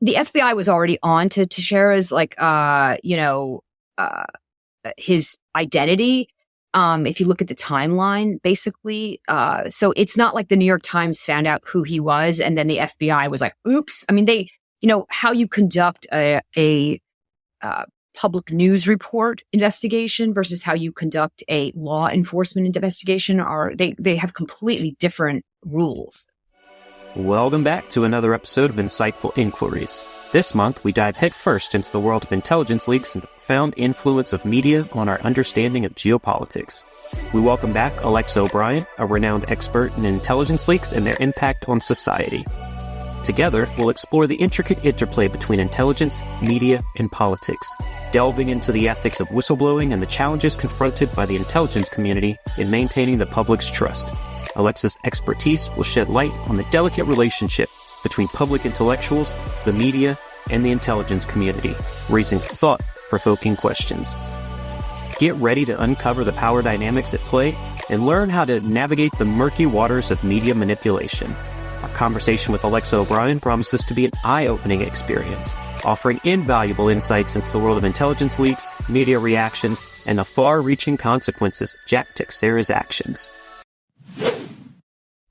the FBI was already on to Teixeira's, his identity. If you look at the timeline, basically, so it's not like the New York Times found out who he was and then the FBI was like, oops. I mean, how you conduct a public news report investigation versus how you conduct a law enforcement investigation they have completely different rules. Welcome back to another episode of Insightful Inquiries. This month, we dive headfirst into the world of intelligence leaks and the profound influence of media on our understanding of geopolitics. We welcome back Alexa O'Brien, a renowned expert in intelligence leaks and their impact on society. Together, we'll explore the intricate interplay between intelligence, media, and politics, delving into the ethics of whistleblowing and the challenges confronted by the intelligence community in maintaining the public's trust. Alexa's expertise will shed light on the delicate relationship between public intellectuals, the media, and the intelligence community, raising thought-provoking questions. Get ready to uncover the power dynamics at play and learn how to navigate the murky waters of media manipulation. Our conversation with Alexa O'Brien promises to be an eye-opening experience, offering invaluable insights into the world of intelligence leaks, media reactions, and the far-reaching consequences of Jack Teixeira's actions.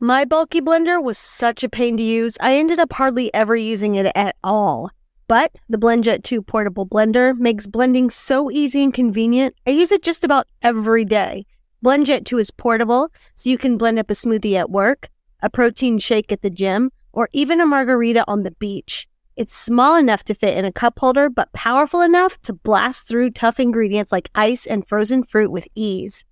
My bulky blender was such a pain to use, I ended up hardly ever using it at all. But the BlendJet 2 portable blender makes blending so easy and convenient, I use it just about every day. BlendJet 2 is portable, so you can blend up a smoothie at work, a protein shake at the gym, or even a margarita on the beach. It's small enough to fit in a cup holder, but powerful enough to blast through tough ingredients like ice and frozen fruit with ease.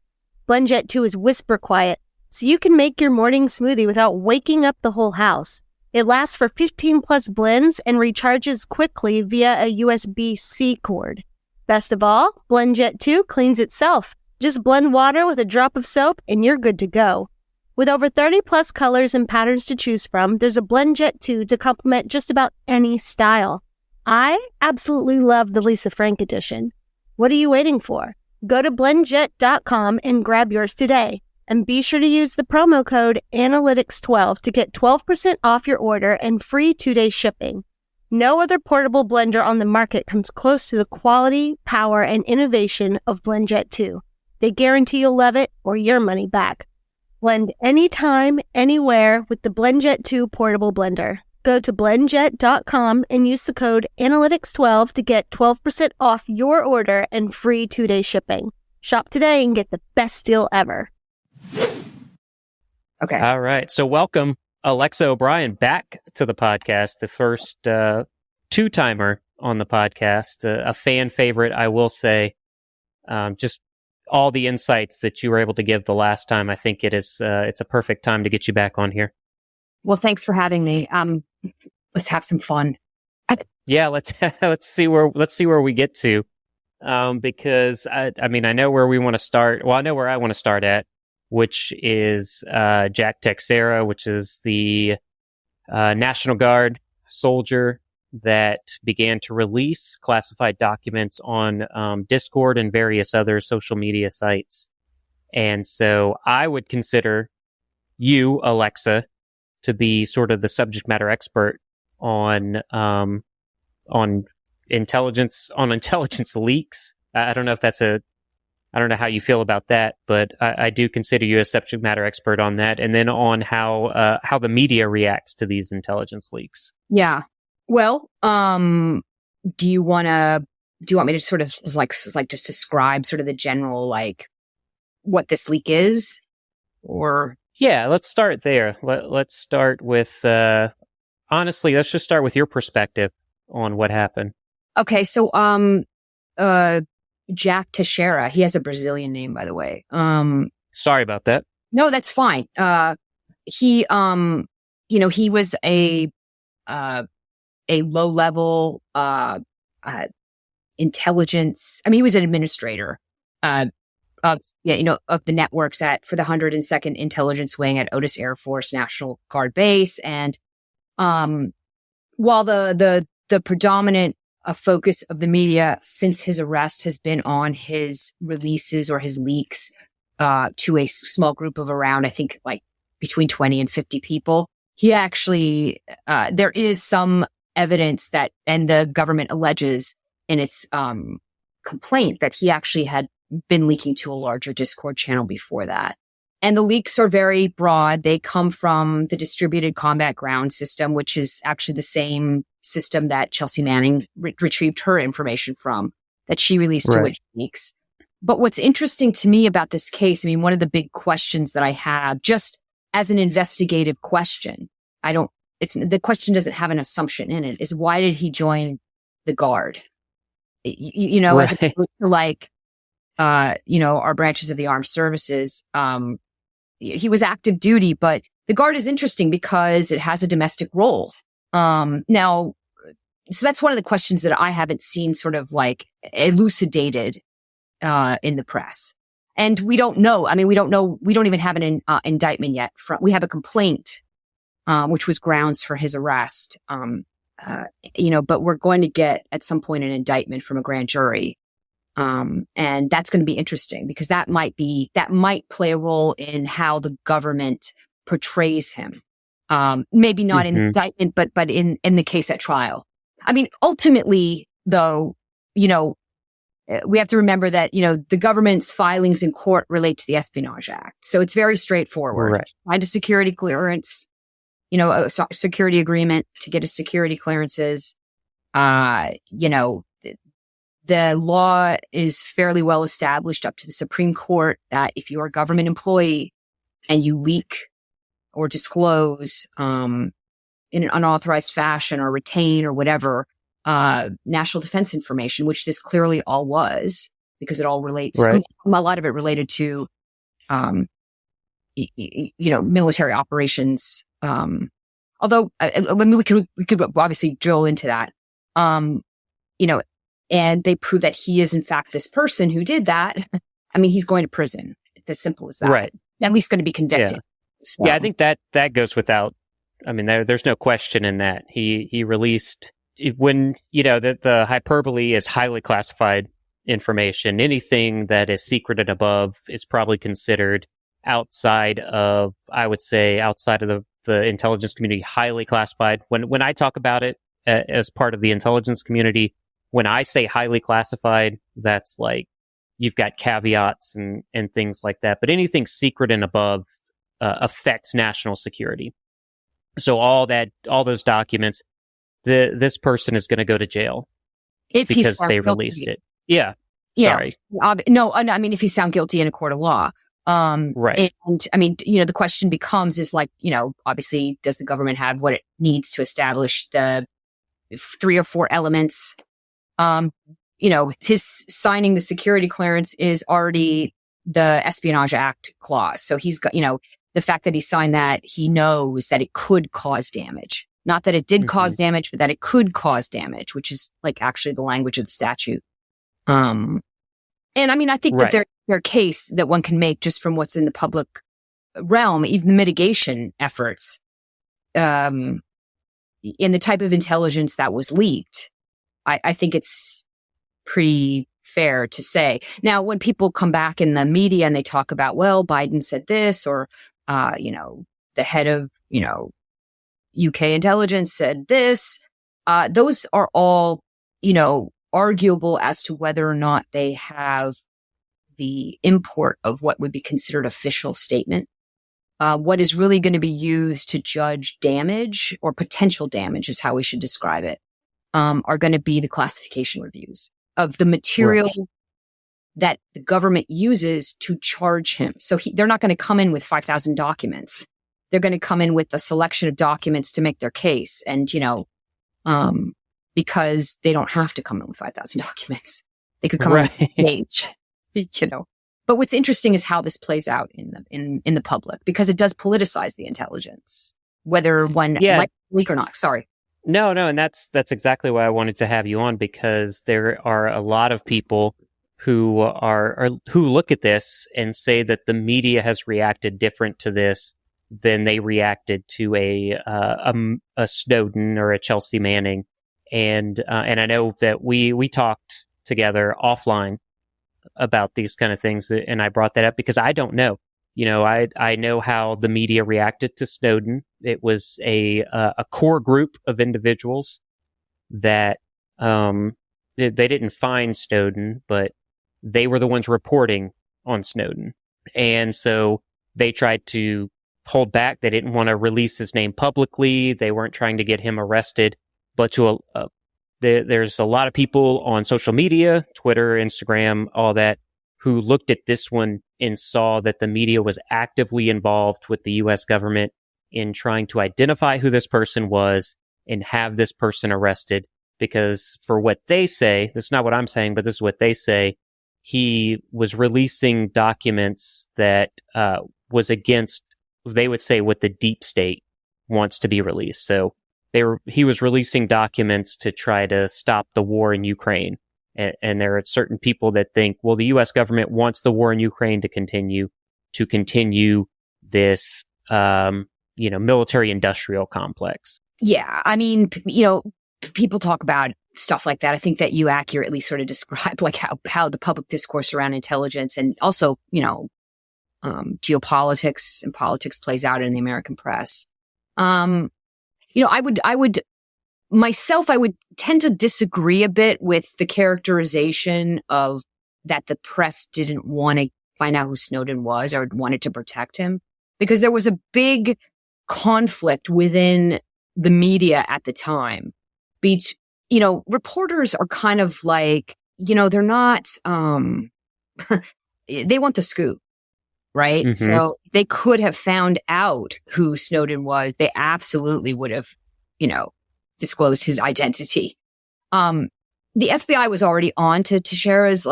BlendJet 2 is whisper quiet, so you can make your morning smoothie without waking up the whole house. It lasts for 15 plus blends and recharges quickly via a USB-C cord. Best of all, BlendJet 2 cleans itself. Just blend water with a drop of soap and you're good to go. With over 30 plus colors and patterns to choose from, there's a BlendJet 2 to complement just about any style. I absolutely love the Lisa Frank edition. What are you waiting for? Go to blendjet.com and grab yours today. And be sure to use the promo code Analytics12 to get 12% off your order and free 2-day shipping. No other portable blender on the market comes close to the quality, power, and innovation of BlendJet 2. They guarantee you'll love it or your money back. Blend anytime, anywhere with the BlendJet 2 portable blender. Go to blendjet.com and use the code Analytics12 to get 12% off your order and free 2-day shipping. Shop today and get the best deal ever. Okay. All right. So welcome, Alexa O'Brien, back to the podcast, the first two-timer on the podcast, a fan favorite, I will say. Just all the insights that you were able to give the last time, I think it's a perfect time to get you back on here. Well, thanks for having me. Let's have some fun. Yeah, let's see where we get to. Because I mean, I know where we want to start. Well, I know where I want to start at, which is Jack Teixeira, which is the National Guard soldier that began to release classified documents on Discord and various other social media sites. And so I would consider you, Alexa, to be sort of the subject matter expert on intelligence leaks. I don't know if I don't know how you feel about that, but I do consider you a subject matter expert on that, and then on how the media reacts to these intelligence leaks. Yeah. Well, do you want me to sort of like just describe sort of the general, like, what this leak is, or? Yeah, let's start there. Let's start with, honestly, let's just start with your perspective on what happened. Okay. So, Jack Teixeira, he has a Brazilian name, by the way. Sorry about that. No, that's fine. He was a low level, intelligence. I mean, he was an administrator, of the networks for the 102nd Intelligence Wing at Otis Air Force National Guard Base. And, while the predominant focus of the media since his arrest has been on his releases or his leaks, to a small group of around, I think, like between 20 and 50 people. He actually, there is some evidence that, and the government alleges in its complaint that he actually had been leaking to a larger Discord channel before that. And the leaks are very broad. They come from the Distributed Combat Ground System, which is actually the same system that Chelsea Manning retrieved her information from, that she released to WikiLeaks. But what's interesting to me about this case, I mean, one of the big questions that I have, just as an investigative question, the question doesn't have an assumption in it, is why did he join the Guard? As opposed to like, our branches of the armed services. He was active duty, but the Guard is interesting because it has a domestic role. Now, so that's one of the questions that I haven't seen sort of like elucidated in the press. And we don't know. I mean, we don't even have an indictment yet. We have a complaint, which was grounds for his arrest. But we're going to get at some point an indictment from a grand jury. And that's going to be interesting because that might play a role in how the government portrays him. Maybe not in the indictment, but in the case at trial. I mean, ultimately, though, we have to remember that, the government's filings in court relate to the Espionage Act. So it's very straightforward. Right. Find a security clearance, a security agreement to get a security clearances. The law is fairly well established up to the Supreme Court that if you're a government employee and you leak or disclose in an unauthorized fashion or retain or whatever national defense information, which this clearly all was, because it all relates, a lot of it related to, military operations. Although, we could obviously drill into that, and they prove that he is in fact this person who did that. I mean, he's going to prison. It's as simple as that. Right. At least going to be convicted. Yeah. So. Yeah, I think that goes without. I mean, there's no question in that. He released when the hyperbole is highly classified information. Anything that is secret and above is probably considered outside of the intelligence community, highly classified. When I talk about it as part of the intelligence community. When I say highly classified, that's like you've got caveats and things like that. But anything secret and above affects national security. So all those documents, this person is going to go to jail because they released it. Yeah. Sorry. No, I mean, if he's found guilty in a court of law. Right. And I mean, the question becomes is like, obviously, does the government have what it needs to establish the 3 or 4 elements? His signing the security clearance is already the Espionage Act clause. So he's got, the fact that he signed that, he knows that it could cause damage. Not that it did cause damage, but that it could cause damage, which is like actually the language of the statute. And I mean, I think that their case that one can make just from what's in the public realm, even the mitigation efforts, in the type of intelligence that was leaked, I think it's pretty fair to say. Now, when people come back in the media and they talk about, well, Biden said this, or, the head of, UK intelligence said this, those are all, arguable as to whether or not they have the import of what would be considered official statement. What is really going to be used to judge damage or potential damage is how we should describe it. Are going to be the classification reviews of the material that the government uses to charge him. So they're not going to come in with 5,000 documents. They're going to come in with a selection of documents to make their case. And, because they don't have to come in with 5,000 documents. They could come in with a page, But what's interesting is how this plays out in the public, because it does politicize the intelligence, whether one might leak or not. Sorry. No, and that's exactly why I wanted to have you on, because there are a lot of people who look at this and say that the media has reacted different to this than they reacted to a Snowden or a Chelsea Manning, and I know that we talked together offline about these kind of things, and I brought that up because I don't know. I know how the media reacted to Snowden. It was a core group of individuals that they didn't find Snowden, but they were the ones reporting on Snowden. And so they tried to hold back. They didn't want to release his name publicly. They weren't trying to get him arrested. But there's a lot of people on social media, Twitter, Instagram, all that, who looked at this one and saw that the media was actively involved with the U.S. government in trying to identify who this person was and have this person arrested. Because for what they say, that's not what I'm saying, but this is what they say, he was releasing documents that was against, they would say, what the deep state wants to be released. So he was releasing documents to try to stop the war in Ukraine. And there are certain people that think, well, the U.S. government wants the war in Ukraine to continue this, military industrial complex. Yeah. I mean, people talk about stuff like that. I think that you accurately sort of describe like how the public discourse around intelligence and also, geopolitics and politics plays out in the American press. I would tend to disagree a bit with the characterization of that the press didn't want to find out who Snowden was or wanted to protect him, because there was a big conflict within the media at the time. Reporters are kind of like, they're not, they want the scoop, right? Mm-hmm. So they could have found out who Snowden was. They absolutely would have, disclosed his identity. The FBI was already on to Teixeira's,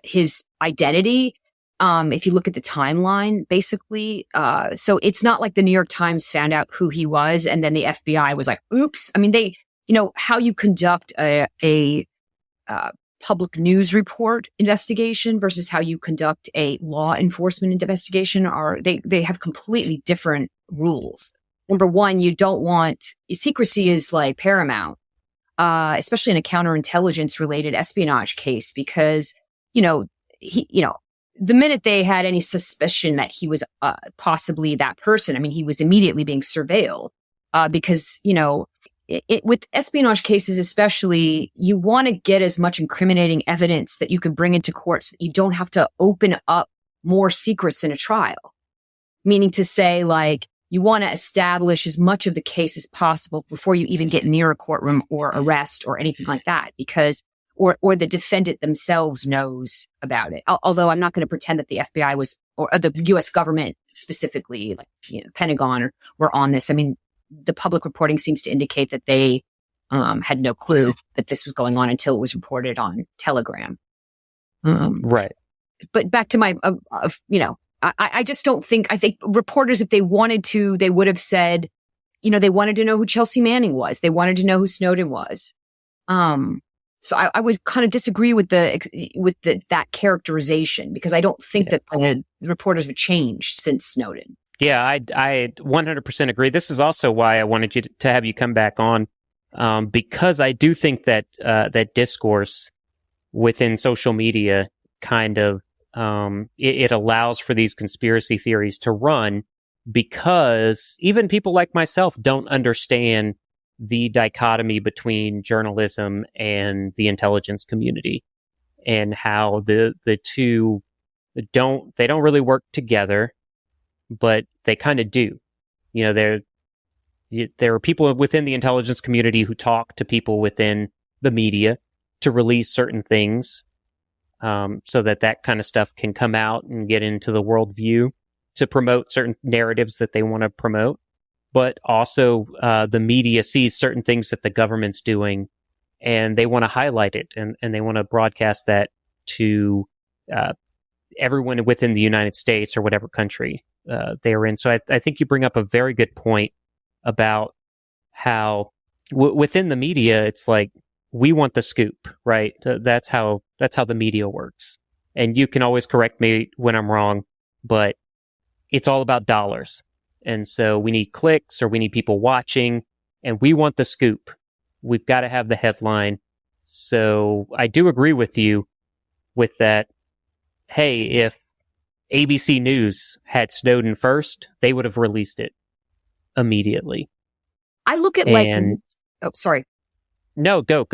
his identity. If you look at the timeline, basically. So it's not like the New York Times found out who he was and then the FBI was like, oops. I mean, how you conduct a public news report investigation versus how you conduct a law enforcement investigation they have completely different rules. Number one, you don't want, secrecy is like paramount, especially in a counterintelligence related espionage case, because, the minute they had any suspicion that he was possibly that person, I mean, he was immediately being surveilled because, with espionage cases especially, you want to get as much incriminating evidence that you can bring into court so that you don't have to open up more secrets in a trial. Meaning to say, like, you want to establish as much of the case as possible before you even get near a courtroom or arrest or anything like that, because or the defendant themselves knows about it. Although I'm not going to pretend that the FBI or the U.S. government specifically, like, the Pentagon were on this. I mean, the public reporting seems to indicate that they had no clue that this was going on until it was reported on Telegram. Right. But back to my, I just don't think, I think reporters, if they wanted to, they would have said, they wanted to know who Chelsea Manning was. They wanted to know who Snowden was. So I would kind of disagree with that characterization, because I don't think that the reporters have changed since Snowden. Yeah, I 100% agree. This is also why I wanted to have you come back on, because I do think that that discourse within social media kind of it allows for these conspiracy theories to run, because even people like myself don't understand the dichotomy between journalism and the intelligence community, and how the two don't really work together, but they kind of do. There are people within the intelligence community who talk to people within the media to release certain things, so that kind of stuff can come out and get into the worldview to promote certain narratives that they want to promote. But also, the media sees certain things that the government's doing, and they want to highlight it, and they want to broadcast that to everyone within the United States or whatever country they're in. So I think you bring up a very good point about how within the media, it's like, we want the scoop, right? That's how the media works. And you can always correct me when I'm wrong, but it's all about dollars. And so we need clicks, or we need people watching, and we want the scoop. We've got to have the headline. So I do agree with you with that. Hey, if ABC News had Snowden first, they would have released it immediately. I look at And oh, sorry. no, go.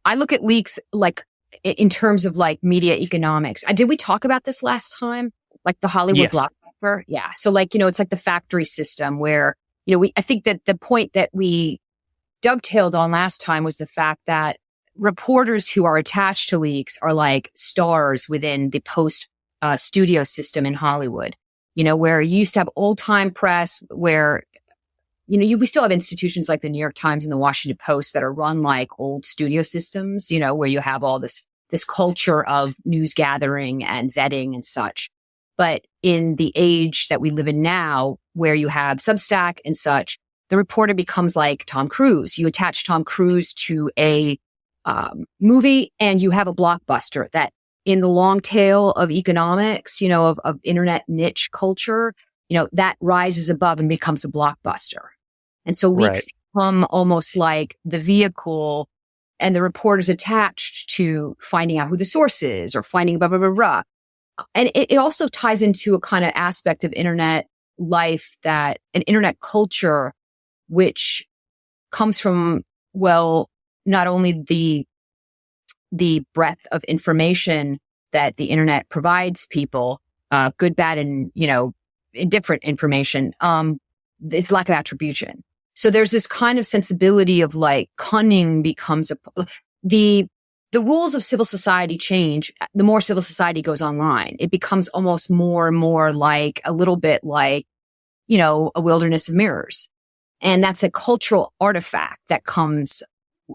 I look at leaks like in terms of like media economics. Did we talk about this last time? Like the Hollywood Yes. blockbuster? Yeah. So like, it's like the factory system where, I think that the point that we dovetailed on last time was the fact that reporters who are attached to leaks are like stars within the post studio system in Hollywood, where you used to have old time press where, we still have institutions like the New York Times and the Washington Post that are run like old studio systems, where you have all this culture of news gathering and vetting and such. But in the age that we live in now, where you have Substack and such, the reporter becomes like Tom Cruise. You attach Tom Cruise to a movie and you have a blockbuster that in the long tail of economics, of internet niche culture, that rises above and becomes a blockbuster. And so leaks become almost like the vehicle and the reporters attached to finding out who the source is or finding blah, blah, blah, blah. And it also ties into a kind of aspect of internet life that an internet culture, which comes from, well, not only the breadth of information that the internet provides people, good, bad, and, indifferent information, it's lack of attribution. So there's this kind of sensibility of like cunning becomes the rules of civil society change. The more civil society goes online, it becomes almost more and more like a little bit like, a wilderness of mirrors. And that's a cultural artifact that comes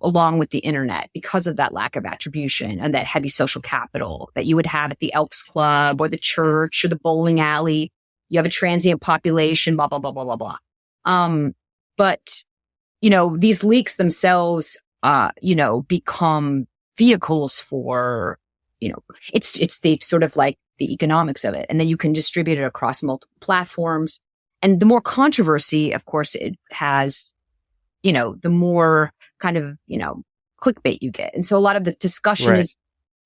along with the internet because of that lack of attribution and that heavy social capital that you would have at the Elks Club or the church or the bowling alley. You have a transient population, blah, blah, blah, blah, blah, blah. But, these leaks themselves, become vehicles for, it's the sort of like the economics of it. And then you can distribute it across multiple platforms. And the more controversy, of course, it has, the more kind of, clickbait you get. And so a lot of the discussion is,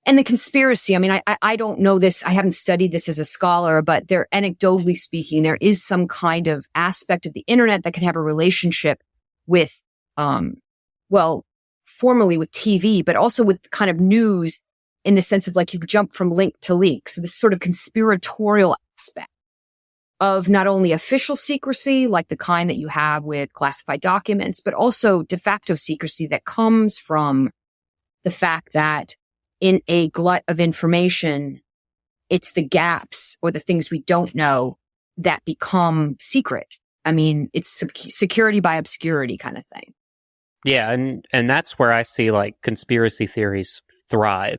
and the conspiracy, I mean, I don't know this. I haven't studied this as a scholar, but there, anecdotally speaking, there is some kind of aspect of the internet that can have a relationship with, formerly with TV, but also with kind of news in the sense of like you jump from link to leak. So this sort of conspiratorial aspect of not only official secrecy, like the kind that you have with classified documents, but also de facto secrecy that comes from the fact that in a glut of information, it's the gaps or the things we don't know that become secret. I mean, it's security by obscurity kind of thing. Yeah, and that's where I see like conspiracy theories thrive,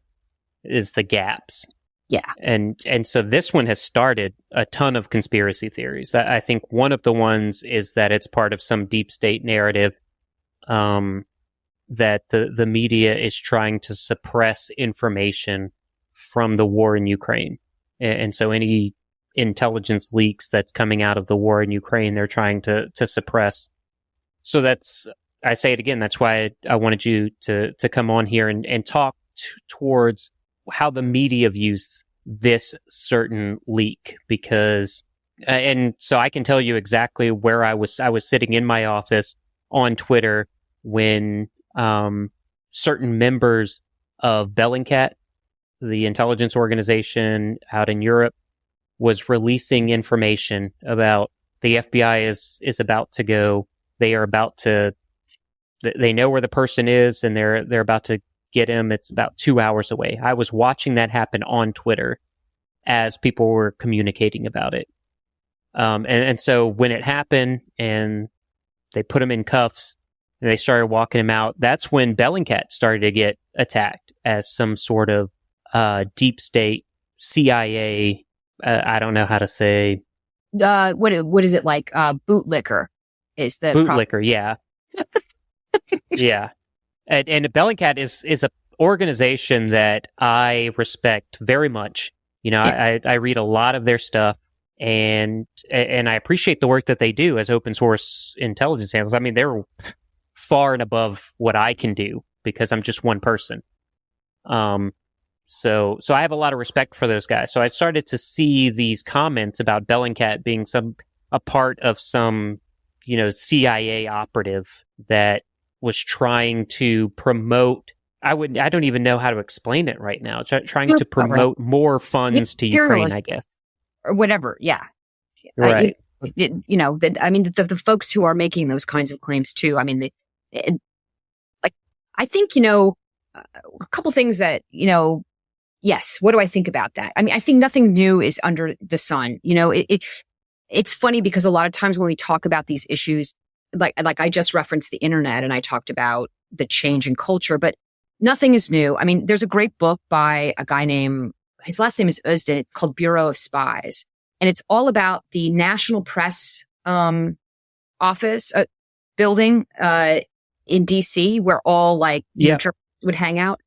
is the gaps. Yeah. And so this one has started a ton of conspiracy theories. I think one of the ones is that it's part of some deep state narrative, that the media is trying to suppress information from the war in Ukraine. And so any intelligence leaks that's coming out of the war in Ukraine, they're trying to suppress. So that's, I say it again, that's why I wanted you to come on here and talk towards how the media views this certain leak, because, and so I can tell you exactly where I was sitting in my office on Twitter when, certain members of Bellingcat, the intelligence organization out in Europe, was releasing information about the FBI is about to go. They are about to, they know where the person is and they're about to get him. It's about 2 hours away. I was watching that happen on Twitter as people were communicating about it. And so when it happened and they put him in cuffs and they started walking him out, that's when Bellingcat started to get attacked as some sort of deep state CIA. I don't know how to say. What is it like? Bootlicker is the bootlicker. Yeah. Yeah. And Bellingcat is a organization that I respect very much. I read a lot of their stuff and I appreciate the work that they do as open source intelligence analysts. I mean, they're far and above what I can do because I'm just one person. So I have a lot of respect for those guys. So I started to see these comments about Bellingcat being a part of some CIA operative that was trying to promote. I don't even know how to explain it right now. Trying to promote more funds to Ukraine, I guess, or whatever. Yeah, right. The folks who are making those kinds of claims too. I mean, I think a couple things that yes. What do I think about that? I mean, I think nothing new is under the sun. It's funny because a lot of times when we talk about these issues, like I just referenced the internet and I talked about the change in culture, but nothing is new. I mean, there's a great book by a guy named, his last name is Usden. It's called Bureau of Spies. And it's all about the National Press office building in DC, where all journalists would hang out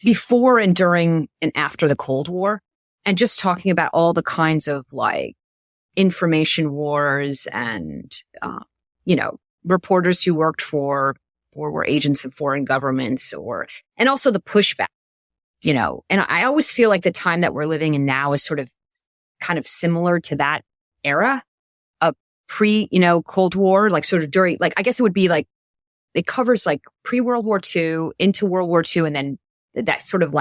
before and during and after the Cold War. And just talking about all the kinds of information wars and, reporters who worked for or were agents of foreign governments and also the pushback, and I always feel like the time that we're living in now is sort of kind of similar to that era of Cold War, sort of during, I guess it would be it covers pre-World War II into World War II and then that sort of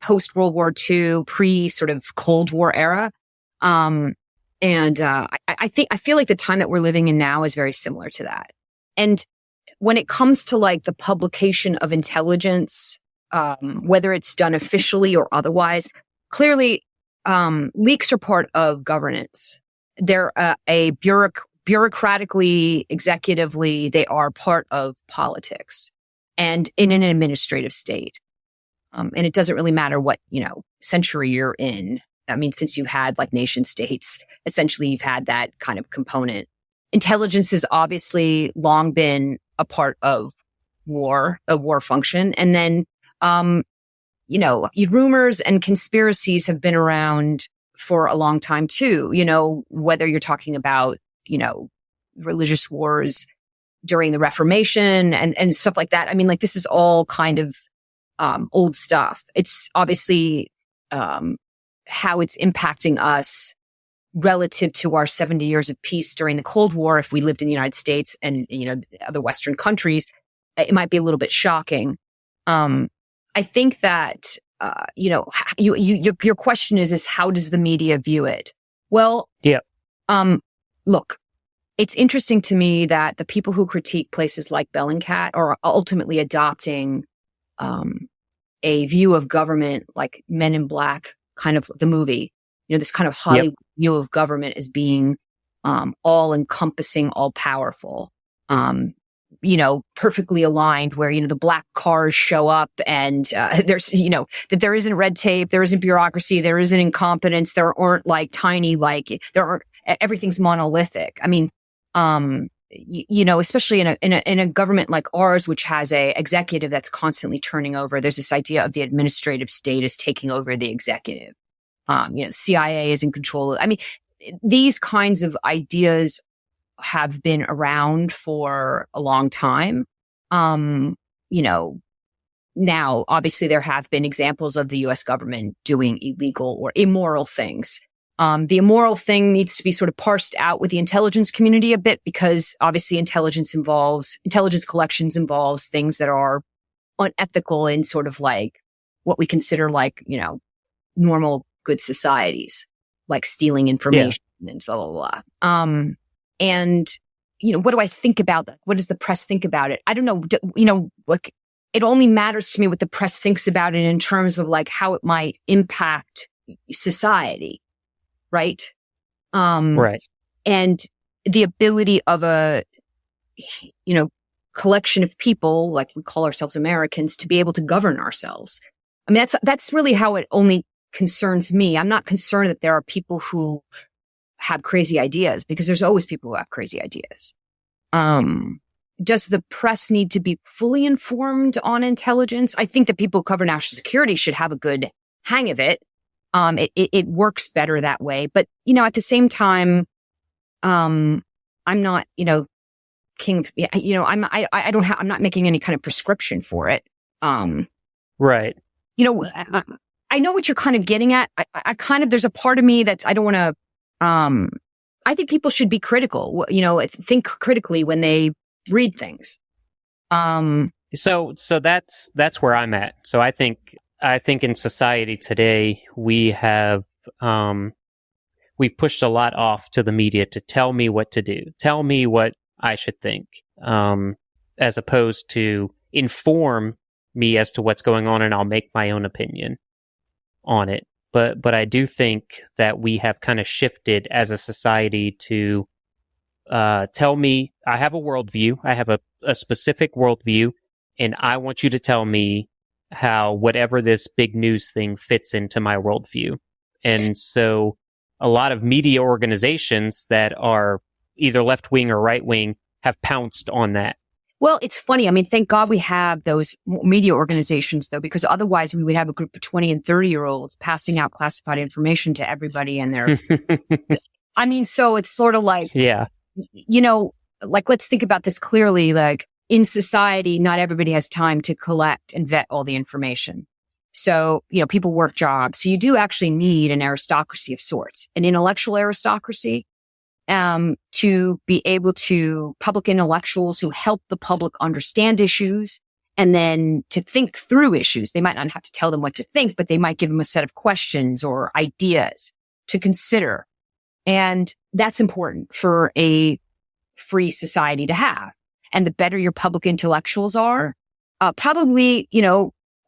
post World War II, pre sort of Cold War era. I feel like the time that we're living in now is very similar to that. And when it comes to the publication of intelligence, whether it's done officially or otherwise, clearly, leaks are part of governance. They're bureaucratically, executively, they are part of politics and in an administrative state. And it doesn't really matter what, century you're in. I mean, since you've had nation states, essentially you've had that kind of component. Intelligence has obviously long been a part of a war function. And then, rumors and conspiracies have been around for a long time too, whether you're talking about, religious wars during the Reformation and stuff like that. I mean, this is all kind of old stuff. It's obviously how it's impacting us relative to our 70 years of peace during the Cold War. If we lived in the United States and other Western countries, it might be a little bit shocking. I think that your question is how does the media view it? Well, look. It's interesting to me that the people who critique places like Bellingcat are ultimately adopting a view of government like Men in Black, kind of the movie, this kind of Hollywood view of government as being all encompassing, all powerful, perfectly aligned where, the black cars show up and there's, that there isn't red tape, there isn't bureaucracy, there isn't incompetence, there aren't tiny, there aren't, everything's monolithic. I mean, especially in a government like ours, which has a executive that's constantly turning over, there's this idea of the administrative state is taking over the executive. CIA is in control. I mean, these kinds of ideas have been around for a long time. Now, obviously there have been examples of the US government doing illegal or immoral things. The immoral thing needs to be sort of parsed out with the intelligence community a bit because obviously intelligence collections involves things that are unethical in sort of what we consider normal good societies, like stealing information and blah, blah, blah. And, what do I think about that? What does the press think about it? I don't know. It only matters to me what the press thinks about it in terms of how it might impact society. Right. Right. And the ability of a, collection of people, like we call ourselves Americans, to be able to govern ourselves. I mean, that's really how it only concerns me. I'm not concerned that there are people who have crazy ideas because there's always people who have crazy ideas. Does the press need to be fully informed on intelligence? I think that people who cover national security should have a good hang of it. It works better that way. But, at the same time, I'm not, king of, I'm not making any kind of prescription for it. Right. I know what you're kind of getting at. I kind of, there's a part of me that's, I don't want to, I think people should be critical, think critically when they read things. So that's where I'm at. So I think in society today, we've pushed a lot off to the media to tell me what to do, tell me what I should think, as opposed to inform me as to what's going on, and I'll make my own opinion on it. But I do think that we have kind of shifted as a society to tell me, I have a worldview, I have a specific worldview, and I want you to tell me how whatever this big news thing fits into my worldview. And so a lot of media organizations that are either left-wing or right-wing have pounced on that. Well, it's funny. I mean, thank God we have those media organizations, though, because otherwise we would have a group of 20 and 30-year-olds passing out classified information to everybody and their... I mean, so it's sort of like, like, let's think about this clearly. Like, in society, not everybody has time to collect and vet all the information. So, people work jobs. So you do actually need an aristocracy of sorts, an intellectual aristocracy, to be able to public intellectuals who help the public understand issues and then to think through issues. They might not have to tell them what to think, but they might give them a set of questions or ideas to consider. And that's important for a free society to have. And the better your public intellectuals are, probably,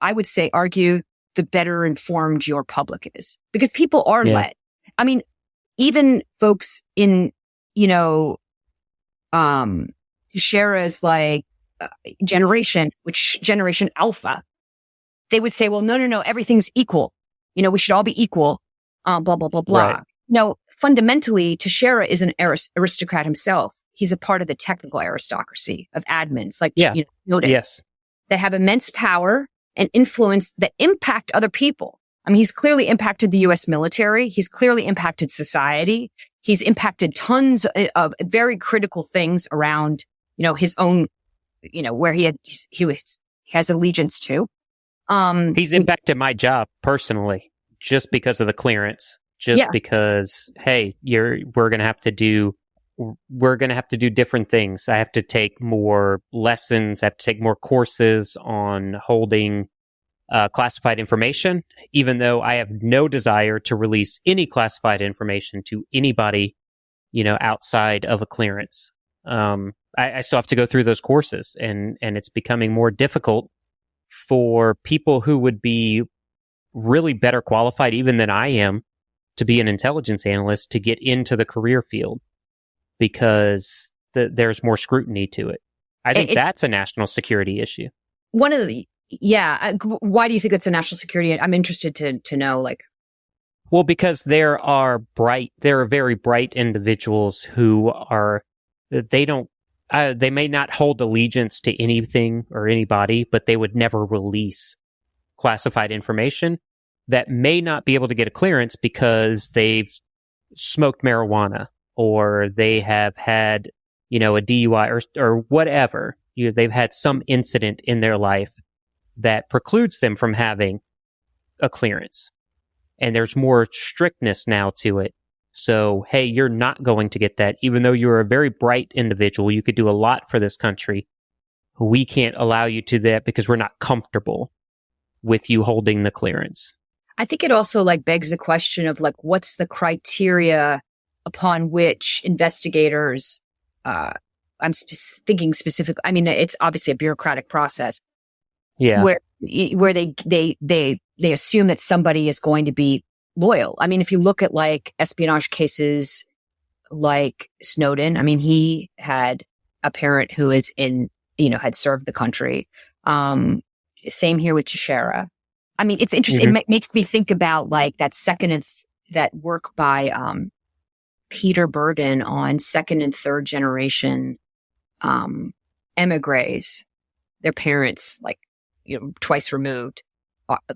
I would say argue the better informed your public is, because people are led. I mean, even folks in, Shara's like generation, which generation Alpha, they would say, well, no, everything's equal. We should all be equal. Blah, blah, blah, blah. Right. No, fundamentally, Teixeira is an aristocrat himself. He's a part of the technical aristocracy of admins, like noted, that have immense power and influence that impact other people. I mean, he's clearly impacted the U.S. military. He's clearly impacted society. He's impacted tons of very critical things around, his own, where he has allegiance to. He's impacted my job personally, just because of the clearance. Because, hey, we're going to have to do different things. I have to take more lessons. I have to take more courses on holding classified information, even though I have no desire to release any classified information to anybody, outside of a clearance. I still have to go through those courses, and it's becoming more difficult for people who would be really better qualified even than I am to be an intelligence analyst to get into the career field, because there's more scrutiny to it. I think that's a national security issue. Why do you think that's a national security? I'm interested to know, like. Well, because there are very bright individuals who they may not hold allegiance to anything or anybody, but they would never release classified information that may not be able to get a clearance because they've smoked marijuana, or they have had, a DUI or whatever. They've had some incident in their life that precludes them from having a clearance. And there's more strictness now to it. So, hey, you're not going to get that. Even though you're a very bright individual, you could do a lot for this country. We can't allow you to that because we're not comfortable with you holding the clearance. I think it also begs the question of what's the criteria upon which investigators, I'm thinking specifically, I mean, it's obviously a bureaucratic process. Yeah. Where they assume that somebody is going to be loyal. I mean, if you look at espionage cases like Snowden, I mean, he had a parent who is had served the country. Same here with Teixeira. I mean, it's interesting. Mm-hmm. It makes me think about that work by Peter Bergen on second and third generation emigres. Their parents, twice removed,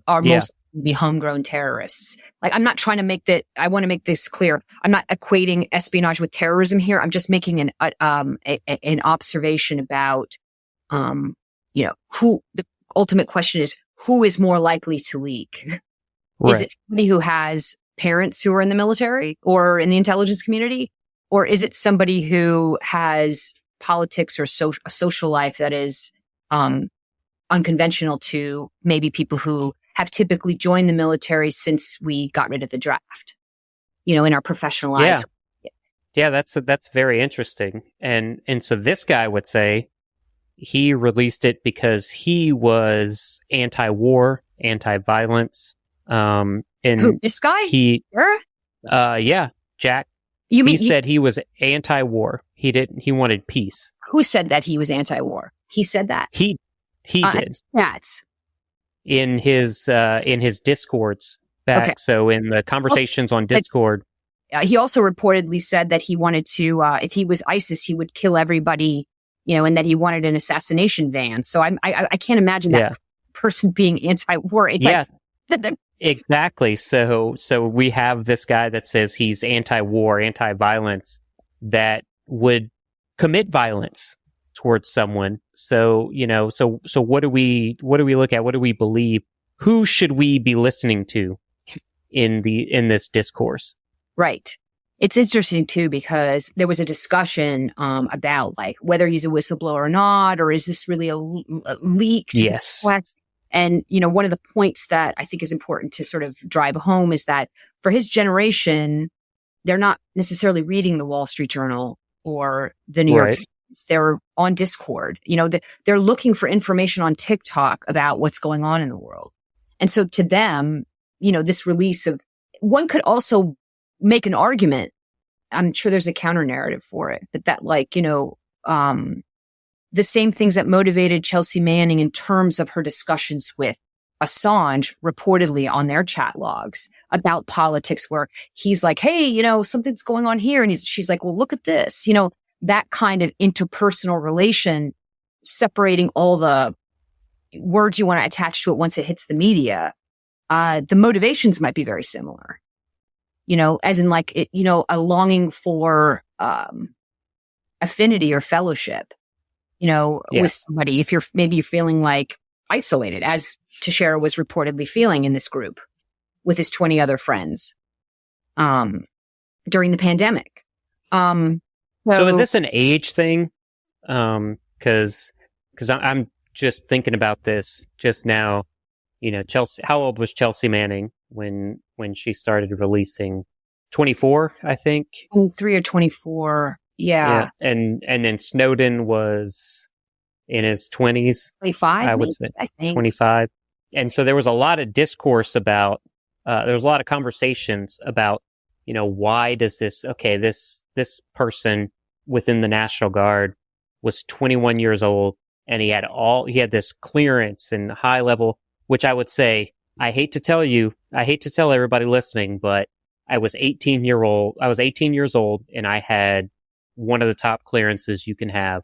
are most be homegrown terrorists. I'm not trying to make that. I want to make this clear. I'm not equating espionage with terrorism here. I'm just making an observation about, who the ultimate question is: who is more likely to leak? Right. Is it somebody who has parents who are in the military or in the intelligence community, Or is it somebody who has politics or a social life that is unconventional to maybe people who have typically joined the military since we got rid of the draft, in our professional lives? Yeah, that's very interesting. And so this guy would say he released it because he was anti-war, anti-violence. And who, this guy? Yeah, Jack. He said he was anti-war. He wanted peace. Who said that he was anti-war? He said that. He did. That's in his Discords back. Okay. So in the conversations on Discord. He also reportedly said that he wanted to, if he was ISIS, he would kill everybody, and that he wanted an assassination van. So I can't imagine that person being anti-war. It's exactly. So we have this guy that says he's anti-war, anti-violence, that would commit violence towards someone. So, so what do we look at? What do we believe? Who should we be listening to in this discourse? Right. It's interesting too, because there was a discussion about like whether he's a whistleblower or not, or is this really a leak? Yes. And, one of the points that I think is important to sort of drive home is that for his generation, they're not necessarily reading the Wall Street Journal or the New York Times. They're on Discord. They're looking for information on TikTok about what's going on in the world. And so to them, this release of, one could also make an argument. I'm sure there's a counter narrative for it, but that the same things that motivated Chelsea Manning in terms of her discussions with Assange reportedly on their chat logs about politics, where he's like, hey, something's going on here. And she's like, well, look at this, that kind of interpersonal relation, separating all the words you want to attach to it once it hits the media. The motivations might be very similar. As in like, a longing for affinity or fellowship, with somebody. If you're feeling like isolated, as Teixeira was reportedly feeling in this group with his 20 other friends during the pandemic. So is this an age thing? Because I'm just thinking about this just now. Chelsea. How old was Chelsea Manning when she started releasing? 24, I think. 23 or 24. Yeah. And then Snowden was in his 20s. 25, I would say. I think 25. And so there was a lot of discourse about. There was a lot of conversations about. Why does this person within the National Guard was 21 years old, and he had this clearance and high level, which I would say, I hate to tell everybody listening, but I was 18 years old, and I had one of the top clearances you can have,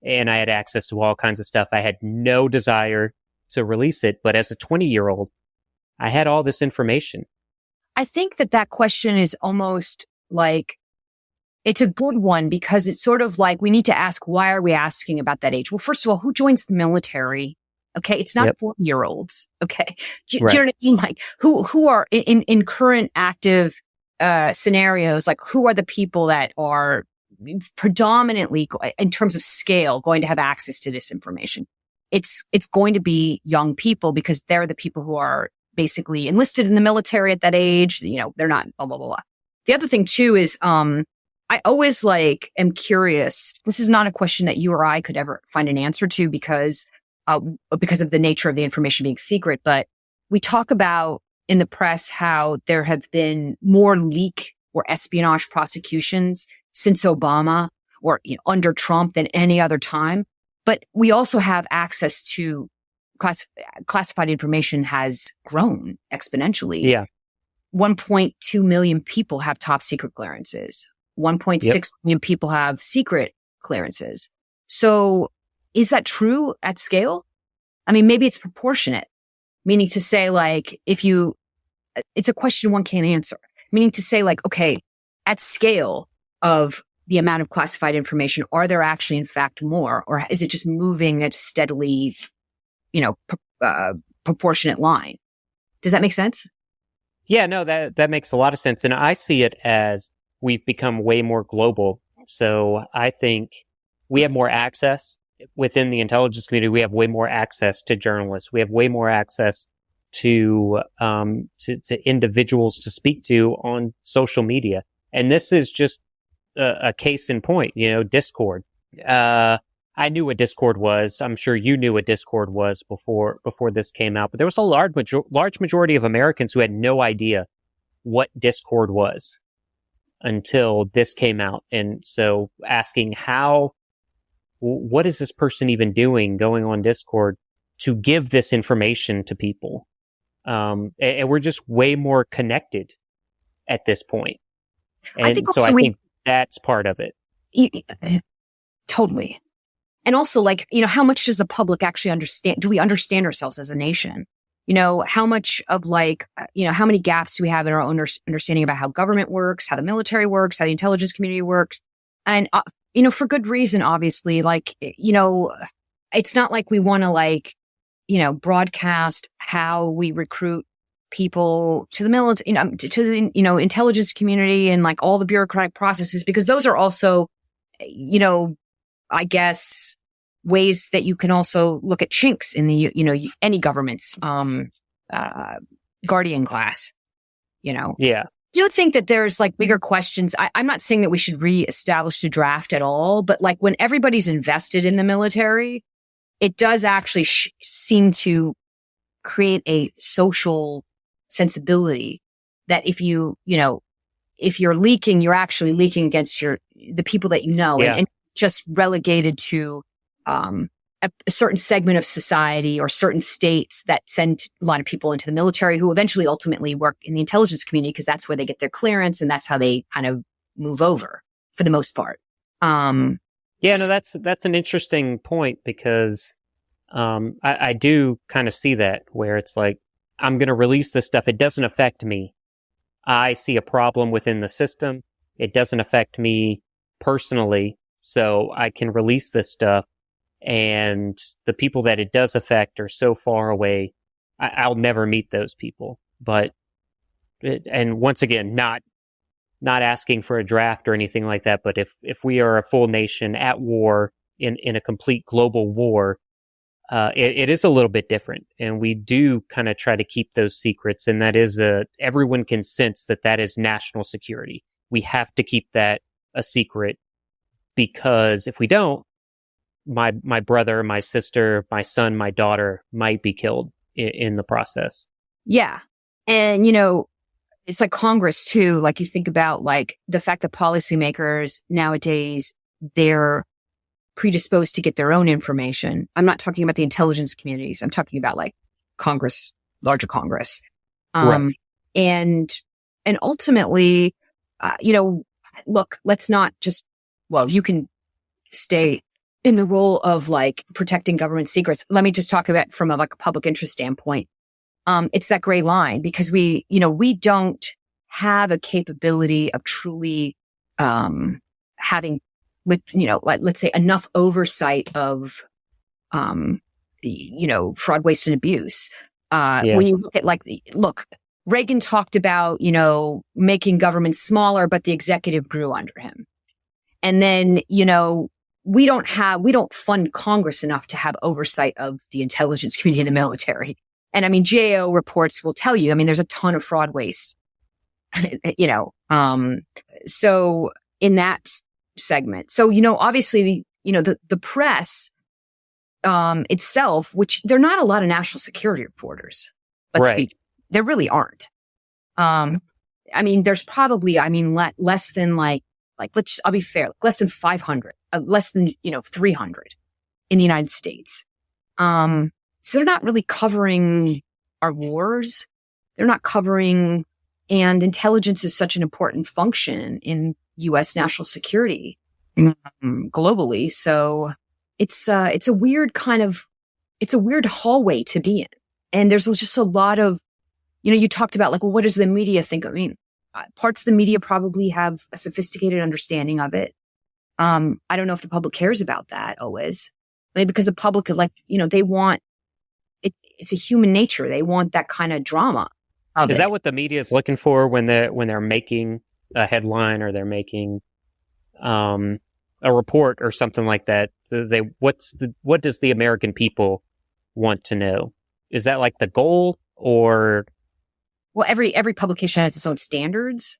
and I had access to all kinds of stuff. I had no desire to release it, but as a 20-year-old, I had all this information. I think that question is almost like, it's a good one, because it's sort of like, we need to ask, why are we asking about that age? Well, first of all, who joins the military? Okay. It's not 40-year-olds. Okay. Do you know what I mean? Like who are in current active, scenarios, like who are the people that are predominantly, in terms of scale, going to have access to this information? It's going to be young people, because they're the people who are basically enlisted in the military at that age. They're not blah, blah, blah, blah. The other thing too is, I always am curious. This is not a question that you or I could ever find an answer to, because of the nature of the information being secret. But we talk about in the press how there have been more leak or espionage prosecutions since Obama, or under Trump, than any other time. But we also have access to classified information has grown exponentially. Yeah. 1.2 million people have top secret clearances. 1.6 million people have secret clearances. So is that true at scale? I mean, maybe it's proportionate, meaning to say it's a question one can't answer, meaning to say okay, at scale of the amount of classified information, are there actually in fact more, or is it just moving at a steadily, proportionate line? Does that make sense? Yeah, no, that makes a lot of sense. And I see it as we've become way more global. So I think we have more access within the intelligence community. We have way more access to journalists. We have way more access to individuals to speak to on social media. And this is just a case in point, Discord. I knew what Discord was. I'm sure you knew what Discord was before this came out, but there was a large majority of Americans who had no idea what Discord was until this came out. And so asking what is this person even doing going on Discord to give this information to people? And we're just way more connected at this point. And I think that's part of it. Totally. And also, how much does the public actually understand? Do we understand ourselves as a nation? How much of how many gaps do we have in our own understanding about how government works, how the military works, how the intelligence community works? And, for good reason, obviously, it's not like we want to broadcast how we recruit people to the military, to the, intelligence community and all the bureaucratic processes, because those are also, I guess, ways that you can also look at chinks in the, any government's, guardian glass, Yeah. Do you think that there's bigger questions? I'm not saying that we should reestablish the draft at all, but when everybody's invested in the military, it does actually seem to create a social sensibility that if if you're leaking, you're actually leaking against the people that and just relegated to a certain segment of society or certain states that send a lot of people into the military who eventually ultimately work in the intelligence community because that's where they get their clearance and that's how they kind of move over for the most part. That's an interesting point because I do kind of see that where it's I'm going to release this stuff. It doesn't affect me. I see a problem within the system. It doesn't affect me personally. So I can release this stuff. And the people that it does affect are so far away. I'll never meet those people. And once again, not asking for a draft or anything like that. But if we are a full nation at war in a complete global war, it is a little bit different. And we do kind of try to keep those secrets. And that is everyone can sense that is national security. We have to keep that a secret because if we don't, my brother, my sister, my son, my daughter might be killed in the process. Yeah. And, it's like Congress too. You think about the fact that policymakers nowadays, they're predisposed to get their own information. I'm not talking about the intelligence communities. I'm talking about Congress, larger Congress. Right. And ultimately, look, let's not just, you can stay in the role of protecting government secrets. Let me just talk about from a public interest standpoint. It's that gray line because we don't have a capability of truly, having, let's say enough oversight of, fraud, waste and abuse. When you look at Reagan talked about, making government smaller, but the executive grew under him. And then, we don't fund Congress enough to have oversight of the intelligence community and the military. And GAO reports will tell you, there's a ton of fraud waste, so in that segment. So, obviously, the press, itself, which there are not a lot of national security reporters, there really aren't. There's probably, less than I'll be fair, less than 500, less than, 300 in the United States. So they're not really covering our wars. They're not covering, and intelligence is such an important function in U.S. national security globally. So it's a weird it's a weird hallway to be in. And there's just a lot of, you talked about what does the media think? Parts of the media probably have a sophisticated understanding of it. I don't know if the public cares about that always. Because the public, they want it. It's a human nature. They want that kind of drama. Is that what the media is looking for when they're making a headline or they're making a report or something like that, what does the American people want to know? Is that like the goal, or? Well, every publication has its own standards,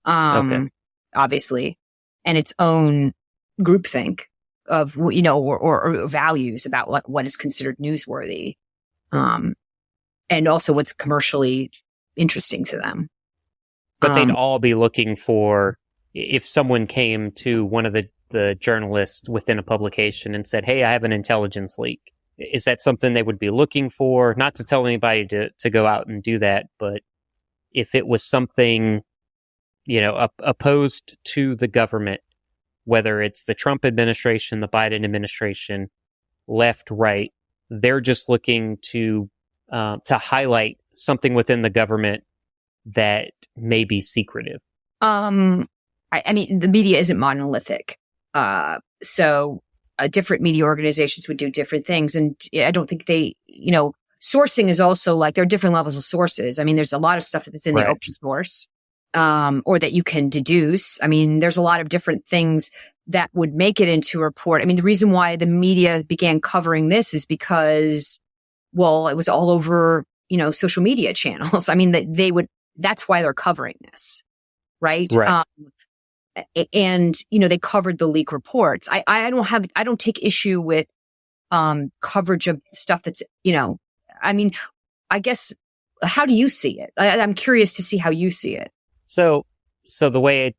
Okay. obviously, and its own groupthink of, or values about like what is considered newsworthy, and also what's commercially interesting to them. But they'd all be looking for, if someone came to one of the journalists within a publication and said, "Hey, I have an intelligence leak," is that something they would be looking for? Not to tell anybody to go out and do that, but if it was something, opposed to the government, whether it's the Trump administration, the Biden administration, left, right, they're just looking to highlight something within the government that may be secretive. I mean, the media isn't monolithic. So different media organizations would do different things. And I don't think sourcing is also like, there are different levels of sources. I mean, there's a lot of stuff that's in the open source, or that you can deduce. I mean, there's a lot of different things that would make it into a report. I mean, the reason why the media began covering this is because, well, it was all over, social media channels. I mean, that's why they're covering this. Right. And, they covered the leak reports. I don't take issue with, coverage of stuff that's, I mean, I guess, how do you see it? I'm curious to see how you see it. So the way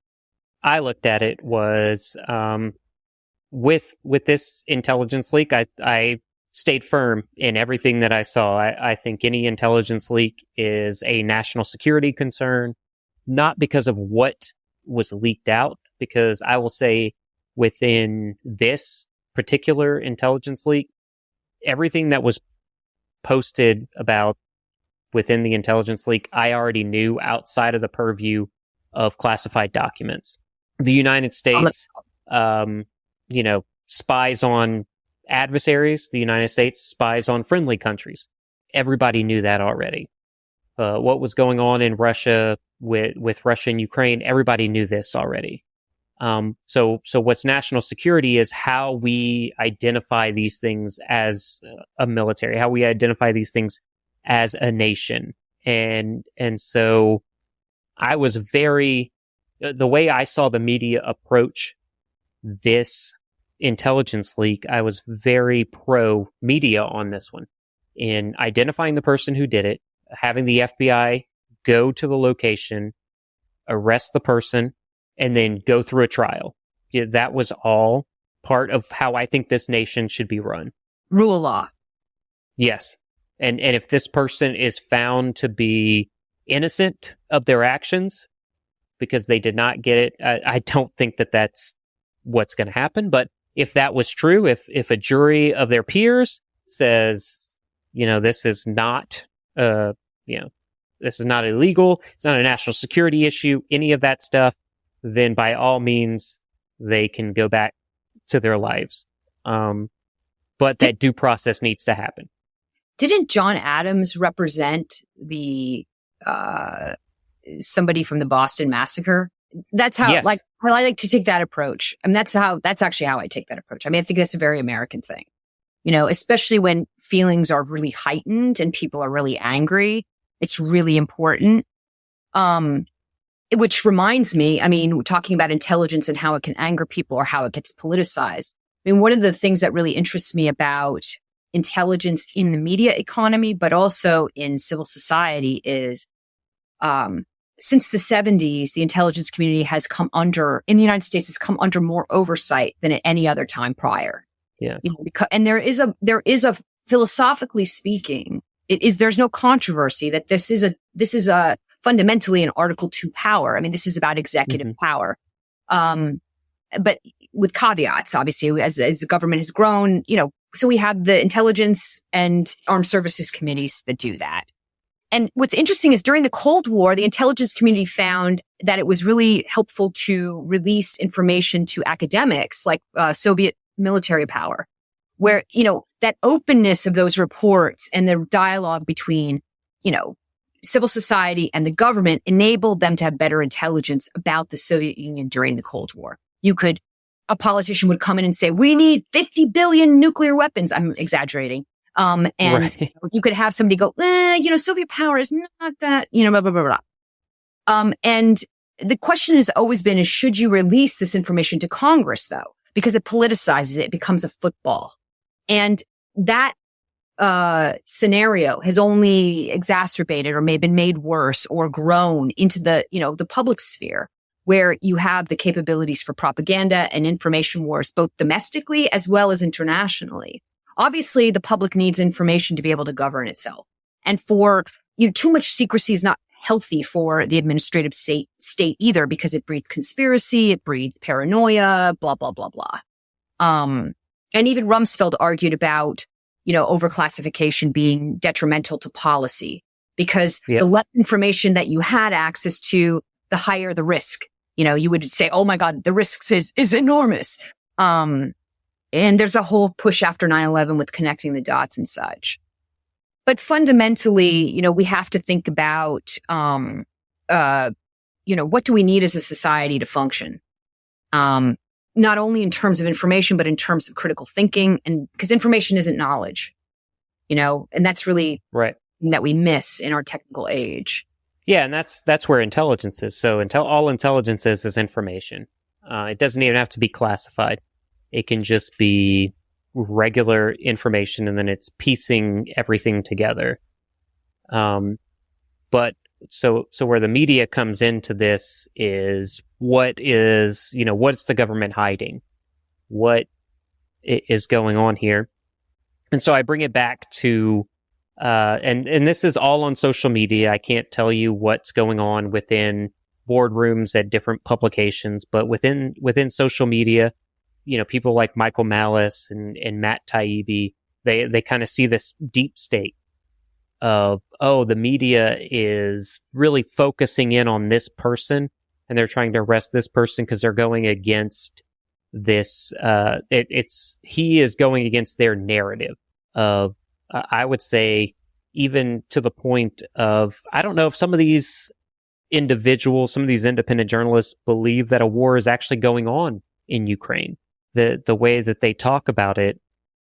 I looked at it was, with this intelligence leak, I stayed firm in everything that I saw. I think any intelligence leak is a national security concern, not because of what was leaked out, because I will say within this particular intelligence leak, everything that was posted about within the intelligence leak, I already knew outside of the purview of classified documents. The United States, spies on adversaries. The United States spies on friendly countries. Everybody knew that already. What was going on in Russia with Russia and Ukraine, everybody knew this already. So what's national security is how we identify these things as a military, how we identify these things as a nation. And so I was the way I saw the media approach this intelligence leak, I was very pro media on this one in identifying the person who did it, having the FBI go to the location, arrest the person, and then go through a trial. Yeah, that was all part of how I think this nation should be run. Rule of law. Yes. And if this person is found to be innocent of their actions because they did not get it, I don't think that that's what's going to happen. But if that was true, if a jury of their peers says, this is not, this is not illegal, it's not a national security issue, any of that stuff, then by all means, they can go back to their lives. But that due process needs to happen. Didn't John Adams represent somebody from the Boston Massacre? That's how, yes. I like to take that approach. I mean, that's actually how I take that approach. I mean, I think that's a very American thing, especially when feelings are really heightened and people are really angry. It's really important. Which reminds me, I mean, talking about intelligence and how it can anger people or how it gets politicized. I mean, one of the things that really interests me about intelligence in the media economy, but also in civil society is, since the 70s, the intelligence community in the United States has come under more oversight than at any other time prior. Yeah. And there is a philosophically speaking, there's no controversy that this is a fundamentally an Article 2 power. I mean, this is about executive power. But with caveats, obviously, as the government has grown, so we have the intelligence and armed services committees that do that. And what's interesting is during the Cold War, the intelligence community found that it was really helpful to release information to academics like Soviet military power, where, that openness of those reports and the dialogue between, civil society and the government enabled them to have better intelligence about the Soviet Union during the Cold War. A politician would come in and say, we need 50 billion nuclear weapons. I'm exaggerating. And Right. you could have somebody go, Soviet power is not that, blah, blah, blah, blah. And the question has always been, is should you release this information to Congress, though? Because it politicizes it, it becomes a football. And that scenario has only exacerbated or maybe been made worse or grown into the public sphere, where you have the capabilities for propaganda and information wars, both domestically as well as internationally. Obviously, the public needs information to be able to govern itself. And too much secrecy is not healthy for the administrative state either, because it breeds conspiracy, it breeds paranoia, blah, blah, blah, blah. And even Rumsfeld argued about, overclassification being detrimental to policy, because the less information that you had access to, the higher the risk. You would say, oh my God, the risk is enormous. And there's a whole push after 9/11 with connecting the dots and such. But fundamentally, we have to think about, what do we need as a society to function? Not only in terms of information, but in terms of critical thinking, and because information isn't knowledge, and that's really Right. that we miss in our technical age. Yeah, and that's where intelligence is. So all intelligence is information. It doesn't even have to be classified. It can just be regular information, and then it's piecing everything together. But so where the media comes into this is what's the government hiding? What is going on here? And so I bring it back to and this is all on social media. I can't tell you what's going on within boardrooms at different publications, but within social media, people like Michael Malice and Matt Taibbi, they kind of see this deep state of, the media is really focusing in on this person, and they're trying to arrest this person because they're going against this, he is going against their narrative of, I would say, even to the point of, I don't know if some of these individuals, some of these independent journalists believe that a war is actually going on in Ukraine. The way that they talk about it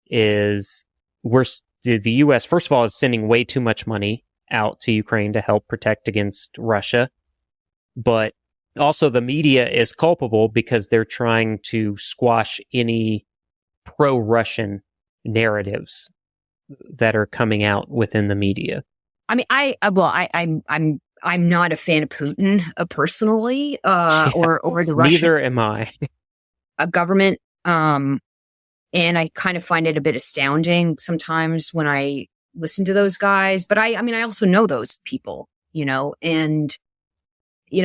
is the U.S., first of all, is sending way too much money out to Ukraine to help protect against Russia. But also the media is culpable because they're trying to squash any pro-Russian narratives that are coming out within the media. I mean, I'm not a fan of Putin personally, or the Russian. Neither am I. Government. And I kind of find it a bit astounding sometimes when I listen to those guys. But I also know those people, and,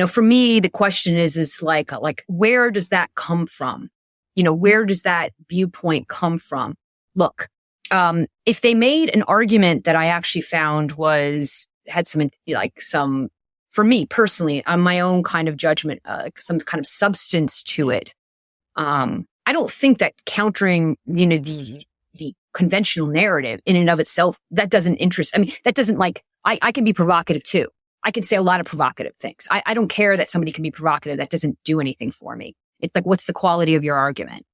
for me, the question is like, where does that come from? Where does that viewpoint come from? Look, if they made an argument that I actually found had some, for me personally, on my own kind of judgment, some kind of substance to it, I don't think that countering, the conventional narrative in and of itself, that doesn't interest. I mean, that doesn't I can be provocative too. I can say a lot of provocative things. I don't care that somebody can be provocative. That doesn't do anything for me. It's like, what's the quality of your argument?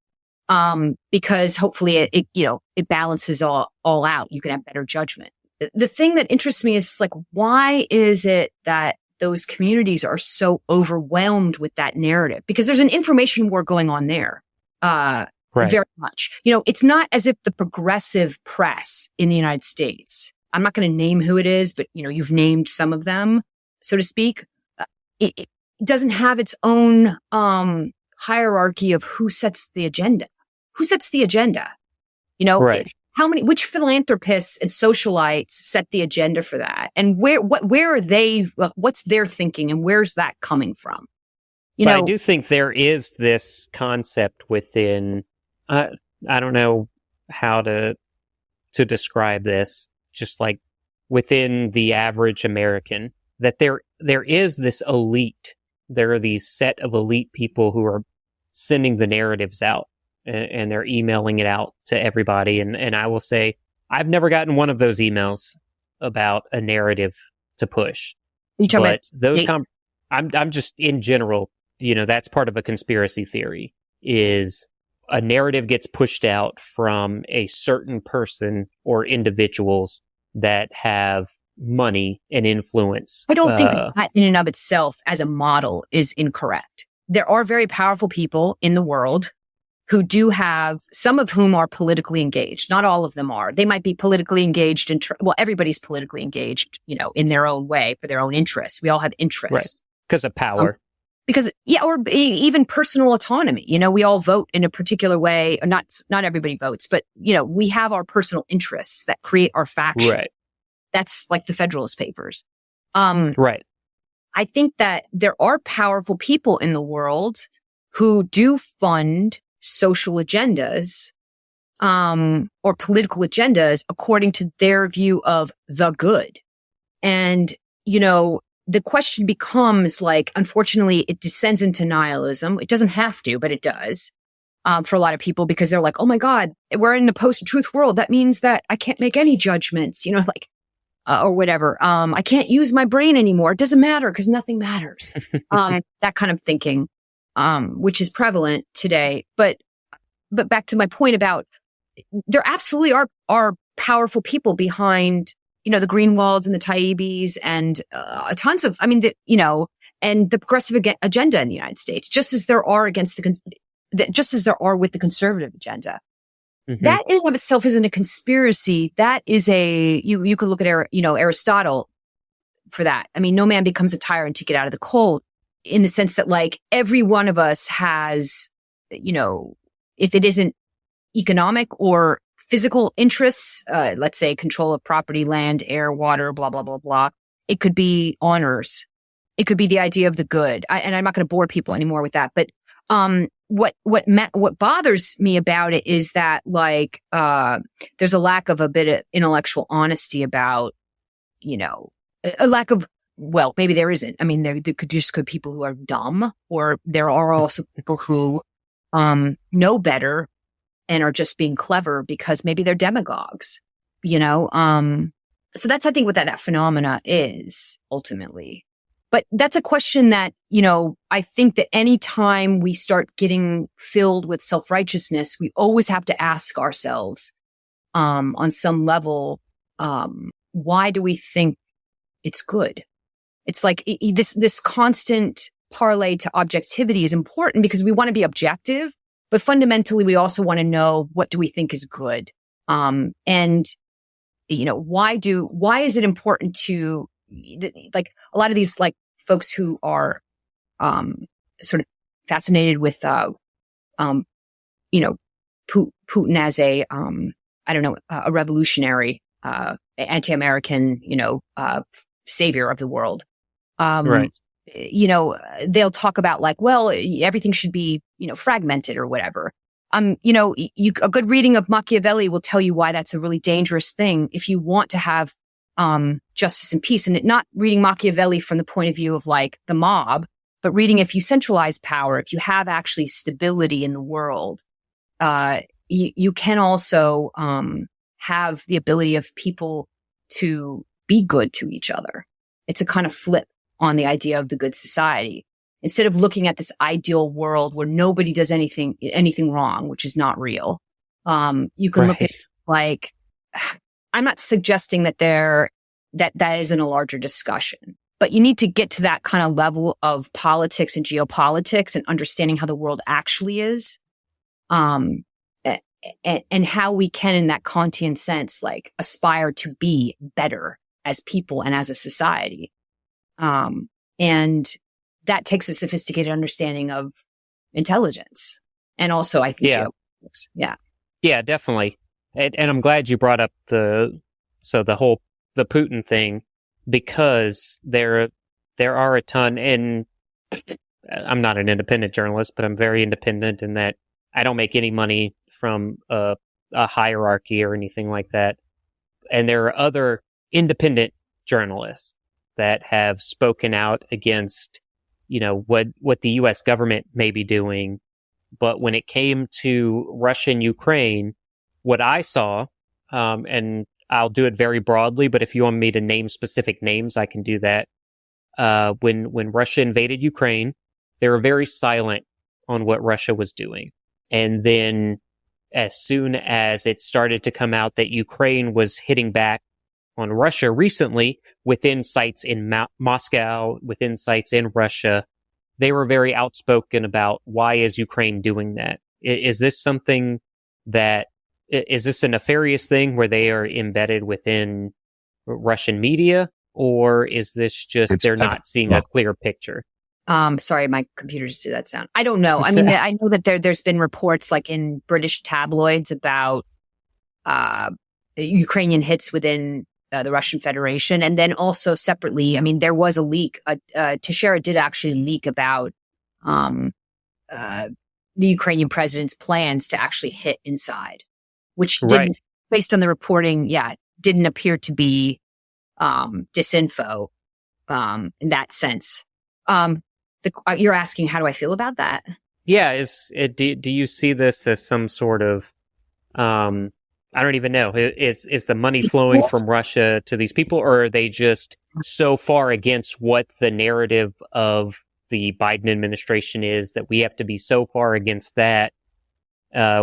Because hopefully it balances all out. You can have better judgment. The thing that interests me is why is it that those communities are so overwhelmed with that narrative? Because there's an information war going on there. Right. Very much. It's not as if the progressive press in the United States, I'm not going to name who it is, but you've named some of them, so to speak. It doesn't have its own hierarchy of who sets the agenda. Who sets the agenda? Right. Which philanthropists and socialites set the agenda for that? And where are they? What's their thinking, and where's that coming from? But I do think there is this concept within, I don't know how to describe this, just like within the average American, that there is this elite. There are these set of elite people who are sending the narratives out, and they're emailing it out to everybody. And I will say, I've never gotten one of those emails about a narrative to push. You talking But about those I'm just in general, that's part of a conspiracy theory, is a narrative gets pushed out from a certain person or individuals that have money and influence. I don't think that in and of itself as a model is incorrect. There are very powerful people in the world who do have, some of whom are politically engaged. Not all of them are. They might be politically engaged everybody's politically engaged, in their own way for their own interests. We all have interests. Right. Because of power. Or even personal autonomy. We all vote in a particular way. Or not everybody votes, but, we have our personal interests that create our faction. Right. That's like the Federalist Papers. Right. I think that there are powerful people in the world who do fund social agendas, or political agendas according to their view of the good. And, the question becomes unfortunately, it descends into nihilism. It doesn't have to, but it does, for a lot of people, because they're like, oh my God, we're in a post-truth world. That means that I can't make any judgments, or whatever. I can't use my brain anymore. It doesn't matter because nothing matters. That kind of thinking, which is prevalent today. But back to my point about, there absolutely are powerful people behind, the Greenwalds and the Taibbis and tons of, and the progressive agenda in the United States, just as there are just as there are with the conservative agenda. Mm-hmm. That in and of itself isn't a conspiracy. That is you could look at Aristotle for that. No man becomes a tyrant to get out of the cold, in the sense that every one of us has, if it isn't economic or physical interests, let's say control of property, land, air, water, blah, blah, blah, blah. It could be honors. It could be the idea of the good. And I'm not going to bore people anymore with that. But what bothers me about it is that there's a lack of a bit of intellectual honesty about, a lack of, well, maybe there isn't. There could be people who are dumb, or there are also people who know better and are just being clever because maybe they're demagogues, So that's, I think, what that phenomena is ultimately. But that's a question that, I think that any time we start getting filled with self-righteousness, we always have to ask ourselves, on some level, why do we think it's good? It's like this constant parlay to objectivity is important because we want to be objective, but fundamentally we also want to know, what do we think is good? And why is it important to, a lot of these folks who are sort of fascinated with Putin as a a revolutionary, anti-American, savior of the world. Right. They'll talk about everything should be, fragmented or whatever. A good reading of Machiavelli will tell you why that's a really dangerous thing if you want to have justice and peace, and not reading Machiavelli from the point of view of the mob, but reading, if you centralize power, if you have actually stability in the world, you can also have the ability of people to be good to each other. It's a kind of flip on the idea of the good society. Instead of looking at this ideal world where nobody does anything wrong, which is not real, you can look at I'm not suggesting that that isn't a larger discussion, but you need to get to that kind of level of politics and geopolitics and understanding how the world actually is, and how we can, in that Kantian sense, aspire to be better as people and as a society. And that takes a sophisticated understanding of intelligence, and also, I think, geopolitics. Yeah, definitely. And I'm glad you brought up the Putin thing, because there are a ton, and I'm not an independent journalist, but I'm very independent in that I don't make any money from a hierarchy or anything like that. And there are other independent journalists that have spoken out against, what the U.S. government may be doing. But when it came to Russia and Ukraine, what I saw, and I'll do it very broadly, but if you want me to name specific names, I can do that. When Russia invaded Ukraine, they were very silent on what Russia was doing. And then as soon as it started to come out that Ukraine was hitting back on Russia recently, within sites in Moscow, within sites in Russia, they were very outspoken about why is Ukraine doing that? Is this something that, is this a nefarious thing where they are embedded within Russian media? Or is this just they're not seeing a clear picture? Sorry, my computer just did that sound. I don't know. I mean, I know that there's been reports like in British tabloids about Ukrainian hits within the Russian Federation. And then also separately, I mean, there was a leak. Teixeira did actually leak about the Ukrainian president's plans to actually hit inside, which didn't, based on the reporting, didn't appear to be disinfo in that sense. You're asking, how do I feel about that? Yeah, do you see this as some sort of I don't even know. Is the money flowing from Russia to these people, or are they just so far against what the narrative of the Biden administration is that we have to be so far against that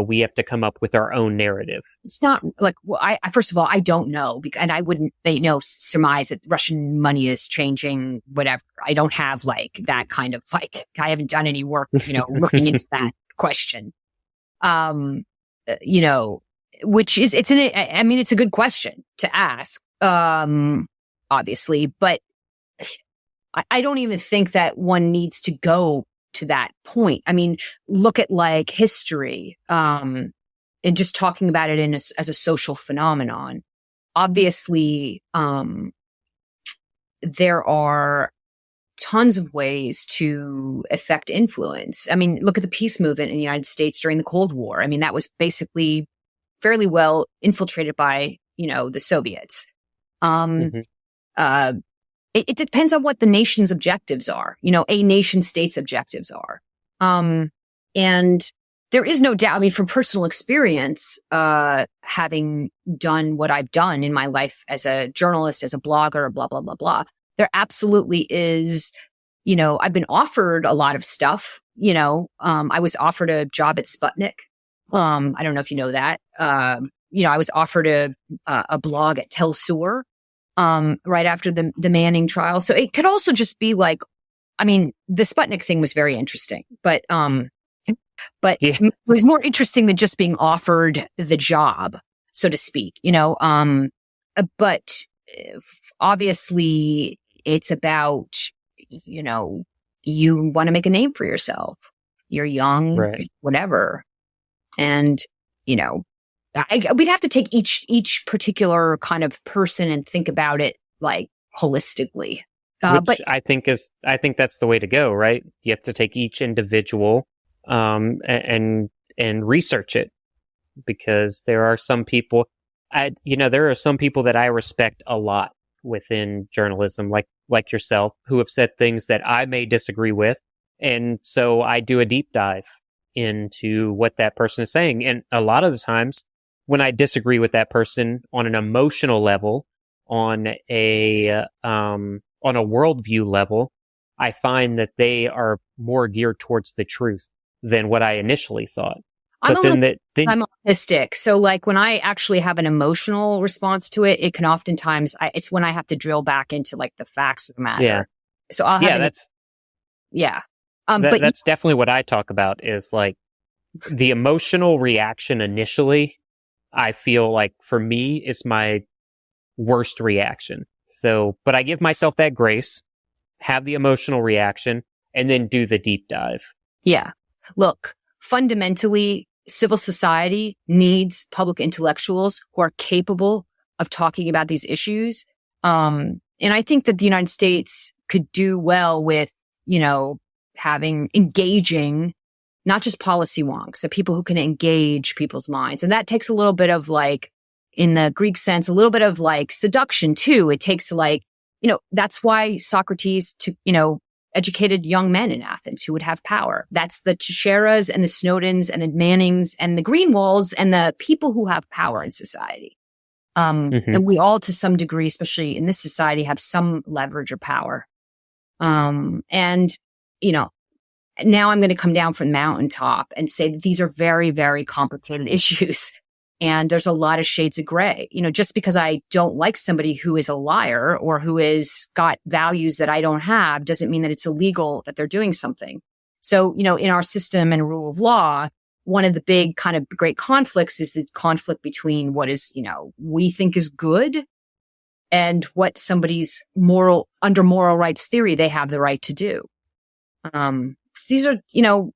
we have to come up with our own narrative? It's not like, well, I first of all, I don't know, and I wouldn't, surmise that Russian money is changing, whatever. I don't have like that kind of like, I haven't done any work, looking into that question. Which is, it's a good question to ask, obviously, but I don't even think that one needs to go to that point. I mean, look at like history, and just talking about it as a social phenomenon. Obviously, there are tons of ways to affect influence. I mean, look at the peace movement in the United States during the Cold War. I mean, that was basically fairly well infiltrated by, the Soviets. It depends on what the nation's objectives are, a nation state's objectives are. And there is no doubt, I mean, from personal experience, having done what I've done in my life as a journalist, as a blogger, blah, blah, blah, blah, there absolutely is, I've been offered a lot of stuff. I was offered a job at Sputnik. I don't know if you know that. I was offered a blog at Telsur, right after the Manning trial. So it could also just be like, I mean, the Sputnik thing was very interesting, but it was more interesting than just being offered the job, so to speak, but obviously it's about, you want to make a name for yourself. You're young, right, whatever. And, we'd have to take each particular kind of person and think about it like holistically. Which I think that's the way to go, right? You have to take each individual, and research it, because there are some people, there are some people that I respect a lot within journalism, like yourself, who have said things that I may disagree with. And so I do a deep dive into what that person is saying. And a lot of the times when I disagree with that person on an emotional level, on a worldview level, I find that they are more geared towards the truth than what I initially thought. I'm autistic. So like when I actually have an emotional response to it, it can oftentimes, it's when I have to drill back into like the facts of the matter. Yeah. So I'll have that's definitely what I talk about, is like the emotional reaction initially, I feel like for me is my worst reaction. So, but I give myself that grace, have the emotional reaction, and then do the deep dive. Yeah. Look, fundamentally, civil society needs public intellectuals who are capable of talking about these issues. And I think that the United States could do well with, engaging not just policy wonks, so people who can engage people's minds. And that takes a little bit of like, in the Greek sense, a little bit of like seduction too. It takes like, that's why Socrates took, educated young men in Athens who would have power. That's the Teixeiras and the Snowdens and the Mannings and the Greenwalds and the people who have power in society. And we all, to some degree, especially in this society, have some leverage or power. And, you know, now I'm going to come down from the mountaintop and say that these are very, very complicated issues. And there's a lot of shades of gray. You know, just because I don't like somebody who is a liar or who has got values that I don't have doesn't mean that it's illegal that they're doing something. So, you know, in our system and rule of law, one of the big kind of great conflicts is the conflict between what is, you know, we think is good and what somebody's under moral rights theory, they have the right to do. These are, you know,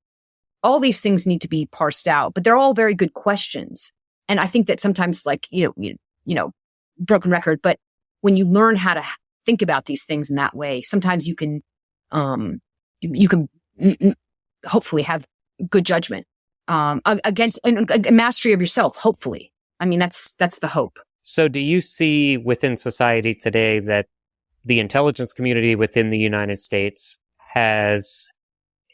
all these things need to be parsed out, but they're all very good questions. And I think that sometimes, like, you know, broken record, but when you learn how to think about these things in that way, sometimes you can hopefully have good judgment, against a mastery of yourself, hopefully. I mean, that's the hope. So do you see within society today that the intelligence community within the United States has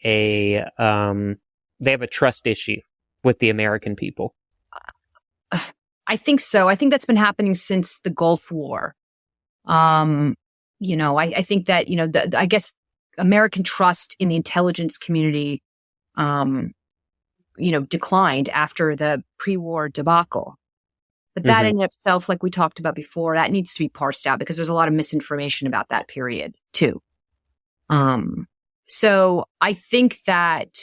they have a trust issue with the American people? I think so. I think that's been happening since the Gulf War. You know, I think that, you know, I guess American trust in the intelligence community, you know, declined after the pre-war debacle. But that in itself, like we talked about before, that needs to be parsed out because there's a lot of misinformation about that period too. So I think that,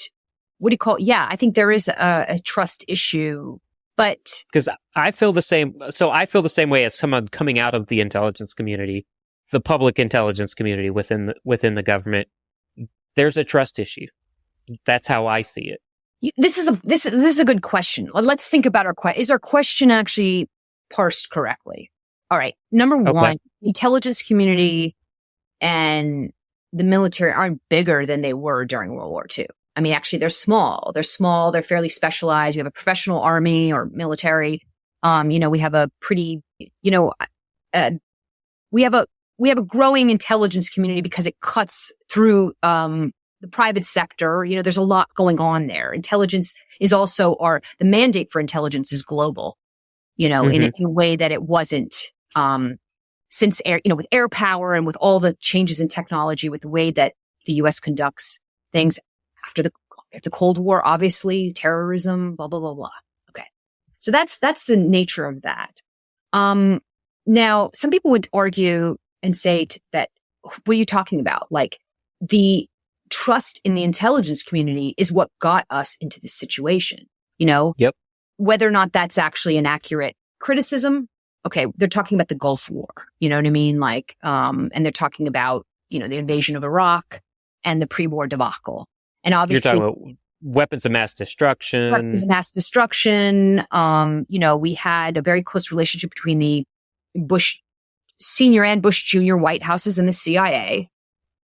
I think there is a trust issue, but because I feel the same. So I feel the same way as someone coming out of the intelligence community, the public intelligence community within the government. There's a trust issue. That's how I see it. This is a good question. Let's think about our question. Is our question actually parsed correctly? All right. Number one, the intelligence community and the military aren't bigger than they were during World War II. I mean, actually, they're small. They're fairly specialized. We have a professional army or military. You know, we have a pretty, you know, we have a growing intelligence community because it cuts through, the private sector. You know, there's a lot going on there. Intelligence is also the mandate for intelligence is global, you know, in a way that it wasn't, since with air power and with all the changes in technology, with the way that the U.S. conducts things after the Cold War, obviously terrorism, blah, blah, blah, blah. Okay. So that's the nature of that. Now some people would argue and say that, what are you talking about? Like, the trust in the intelligence community is what got us into this situation, you know? Yep. Whether or not that's actually an accurate criticism. Okay. They're talking about the Gulf War, you know what I mean? Like, and they're talking about, you know, the invasion of Iraq and the pre-war debacle. And obviously, you're talking about weapons of mass destruction. You know, we had a very close relationship between the Bush Senior and Bush Jr. White Houses and the CIA.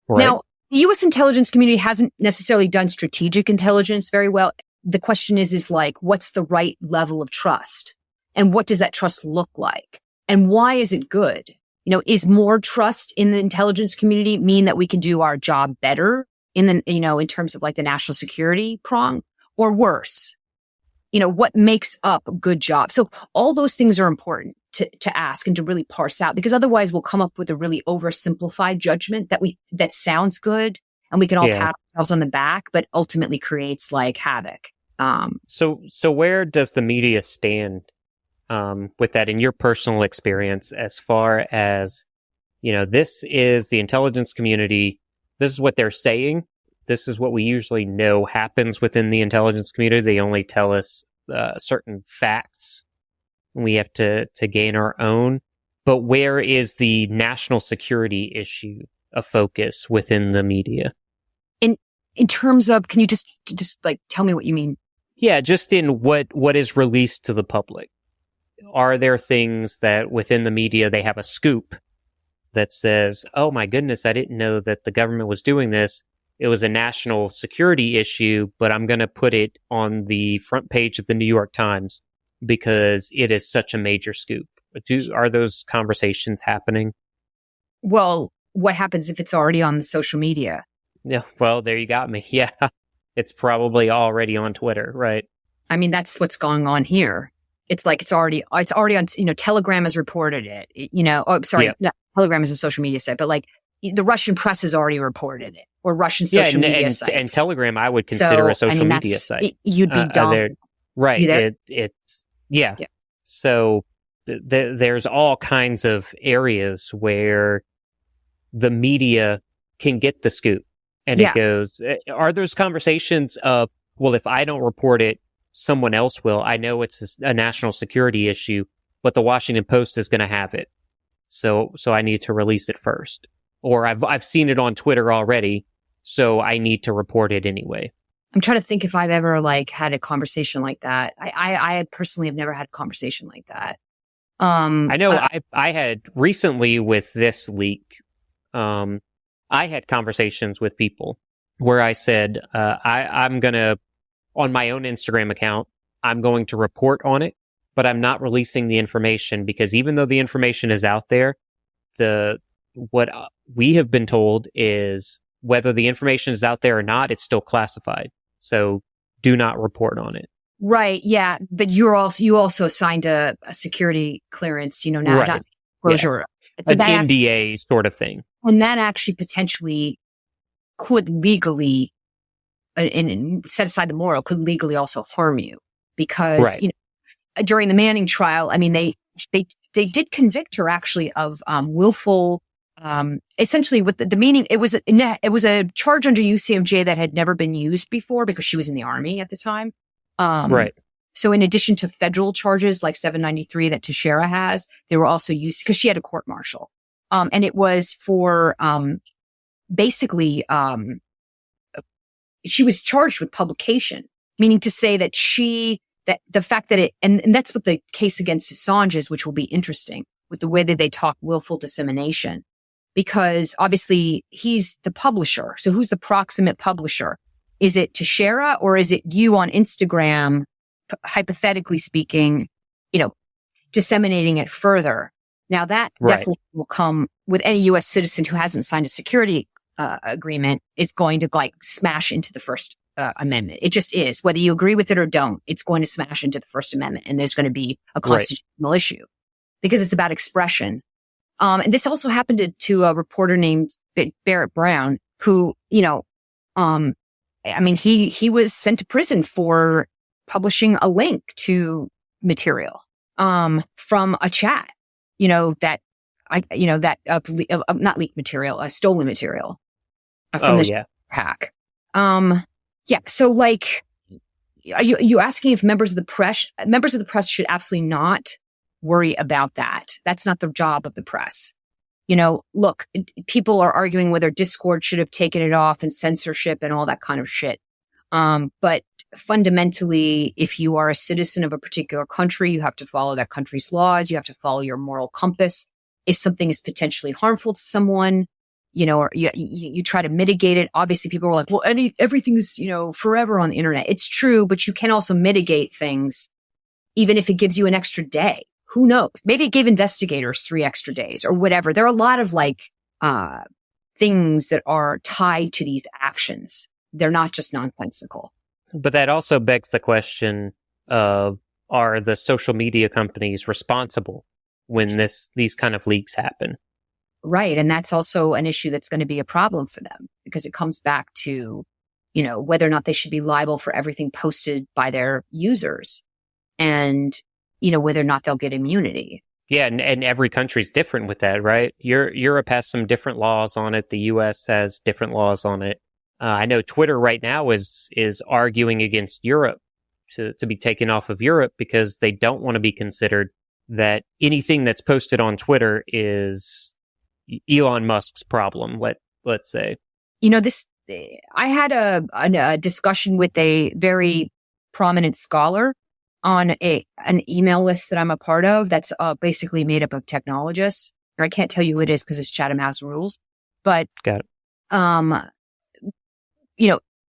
Right. Now, the U.S. intelligence community hasn't necessarily done strategic intelligence very well. The question is like, what's the right level of trust? And what does that trust look like? And why is it good? You know, is more trust in the intelligence community mean that we can do our job better in terms of like the national security prong, or worse? You know, what makes up a good job? So all those things are important to ask and to really parse out, because otherwise we'll come up with a really oversimplified judgment that sounds good and we can all pat ourselves on the back, but ultimately creates like havoc. So where does the media stand with that in your personal experience, as far as, you know, this is the intelligence community, this is what they're saying, this is what we usually know happens within the intelligence community, they only tell us certain facts, we have to gain our own, but where is the national security issue a focus within the media? In terms of, can you just like tell me what you mean? Yeah, just in what is released to the public. Are there things that within the media they have a scoop that says, oh my goodness, I didn't know that the government was doing this. It was a national security issue, but I'm going to put it on the front page of the New York Times because it is such a major scoop. Are those conversations happening? Well, what happens if it's already on the social media? Yeah, well, there you got me. Yeah, it's probably already on Twitter, right? I mean, that's what's going on here. it's like it's already on, Telegram has reported it, no, Telegram is a social media site, but like the Russian press has already reported it, or Russian social media sites. And Telegram I would consider a social media site. You'd be dumb. Right. Yeah. So there's all kinds of areas where the media can get the scoop. And it goes, are those conversations of, well, if I don't report it, someone else will. I know it's a national security issue, but the Washington Post is going to have it. So I need to release it first. Or I've seen it on Twitter already, so I need to report it anyway. I'm trying to think if I've ever had a conversation like that. I personally have never had a conversation like that. I know I had recently with this leak, I had conversations with people where I said, I'm going to, on my own Instagram account, I'm going to report on it, but I'm not releasing the information because even though the information is out there, what we have been told is whether the information is out there or not, it's still classified. So do not report on it. Right. Yeah. But you also signed a security clearance, now right. Not disclosure. Yeah. An NDA sort of thing. And that actually potentially could legally, and set aside the moral, could legally also harm you because, during the Manning trial, I mean, they did convict her actually of, willful, essentially with the meaning, it was a charge under UCMJ that had never been used before because she was in the Army at the time. Right. So in addition to federal charges like 793 that Teixeira has, they were also used because she had a court martial. And it was for, basically, she was charged with publication, meaning to say that that the fact that and that's what the case against Assange is, which will be interesting with the way that they talk willful dissemination, because obviously he's the publisher. So who's the proximate publisher? Is it Teixeira or is it you on Instagram, hypothetically speaking, disseminating it further? Now that definitely will come with any U.S. citizen who hasn't signed a security agreement. It's going to smash into the First Amendment. It just is. Whether you agree with it or don't, it's going to smash into the First Amendment, and there's going to be a constitutional issue because it's about expression. And this also happened to a reporter named Barrett Brown, who, he was sent to prison for publishing a link to material from a chat. Not leaked material, stolen material from this hack. So are you asking if members of the press should absolutely not worry about that? That's not the job of the press. Look, people are arguing whether Discord should have taken it off and censorship and all that kind of shit. But fundamentally, if you are a citizen of a particular country, you have to follow that country's laws. You have to follow your moral compass. If something is potentially harmful to someone, or you try to mitigate it. Obviously, people are like, well, everything's, forever on the internet. It's true, but you can also mitigate things, even if it gives you an extra day. Who knows? Maybe it gave investigators 3 extra days or whatever. There are a lot of things that are tied to these actions. They're not just nonsensical. But that also begs the question of, are the social media companies responsible when these kind of leaks happen? Right. And that's also an issue that's going to be a problem for them because it comes back to, whether or not they should be liable for everything posted by their users and, whether or not they'll get immunity. Yeah. And every country's different with that, right? Europe has some different laws on it. The US has different laws on it. I know Twitter right now is arguing against Europe to be taken off of Europe because they don't want to be considered that anything that's posted on Twitter is Elon Musk's problem. Let's say, I had a discussion with a very prominent scholar on an email list that I'm a part of. That's basically made up of technologists. I can't tell you who it is because it's Chatham House rules, but got it.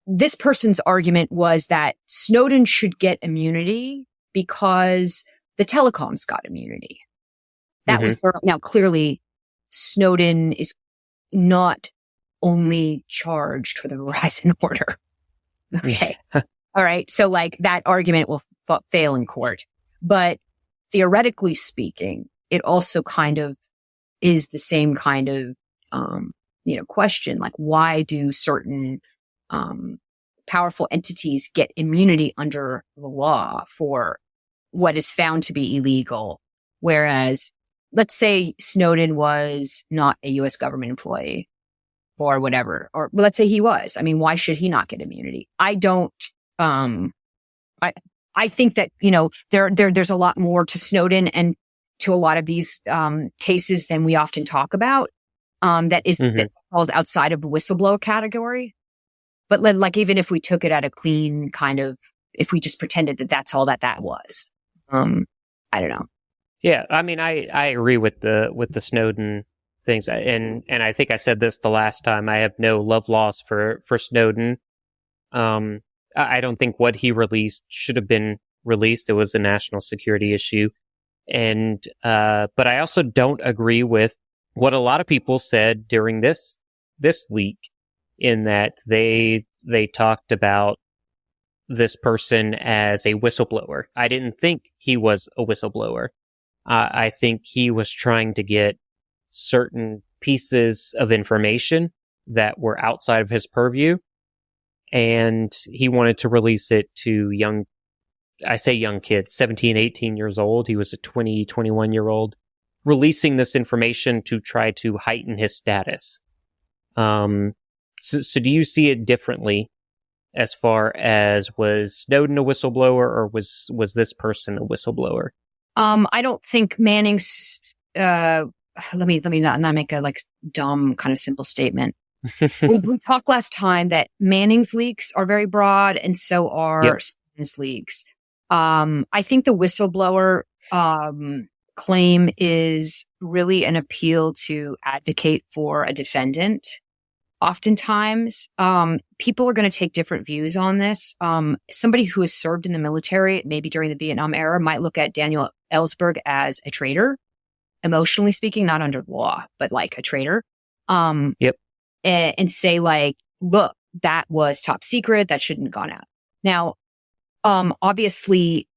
This person's argument was that Snowden should get immunity because the telecoms got immunity. That was now clearly Snowden is not only charged for the Verizon order. Okay. All right. So that argument will fail in court. But theoretically speaking, it also kind of is the same kind of, question. Like, why do certain, powerful entities get immunity under the law for what is found to be illegal? Whereas, let's say Snowden was not a U.S. government employee or whatever, or let's say he was. I mean, why should he not get immunity? I don't, I think that, there's a lot more to Snowden and to a lot of these, cases than we often talk about, that falls outside of the whistleblower category. But like, even if we took it at a clean kind of, if we just pretended that that's all that was, I don't know. Yeah. I mean, I agree with the Snowden things. And I think I said this the last time. I have no love lost for Snowden. I don't think what he released should have been released. It was a national security issue. And, but I also don't agree with what a lot of people said during this leak, in that they talked about this person as a whistleblower. I didn't think he was a whistleblower. I think he was trying to get certain pieces of information that were outside of his purview, and he wanted to release it to young kids, 17, 18 years old. He was a 20, 21-year-old, releasing this information to try to heighten his status. So do you see it differently as far as, was Snowden a whistleblower, or was this person a whistleblower? I don't think Manning's, let me not make a dumb kind of simple statement. we talked last time that Manning's leaks are very broad, and so are Snowden's leaks. I think the whistleblower, claim is really an appeal to advocate for a defendant. Oftentimes, people are going to take different views on this. Somebody who has served in the military, maybe during the Vietnam era, might look at Daniel Ellsberg as a traitor, emotionally speaking, not under law, but like a traitor. And say look, that was top secret. That shouldn't have gone out. Now, obviously,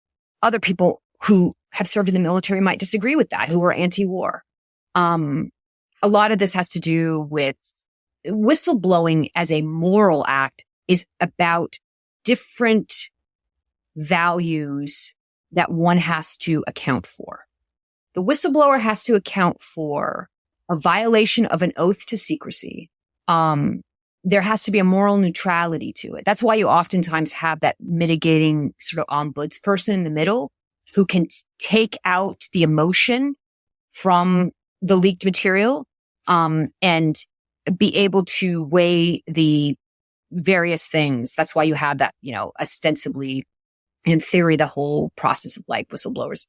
other people who have served in the military might disagree with that, who are anti-war. A lot of this has to do with whistleblowing as a moral act is about different values that one has to account for. The whistleblower has to account for a violation of an oath to secrecy. There has to be a moral neutrality to it. That's why you oftentimes have that mitigating sort of ombudsperson in the middle who can take out the emotion from the leaked material, and be able to weigh the various things. That's why you have that, ostensibly, in theory, the whole process of whistleblowers,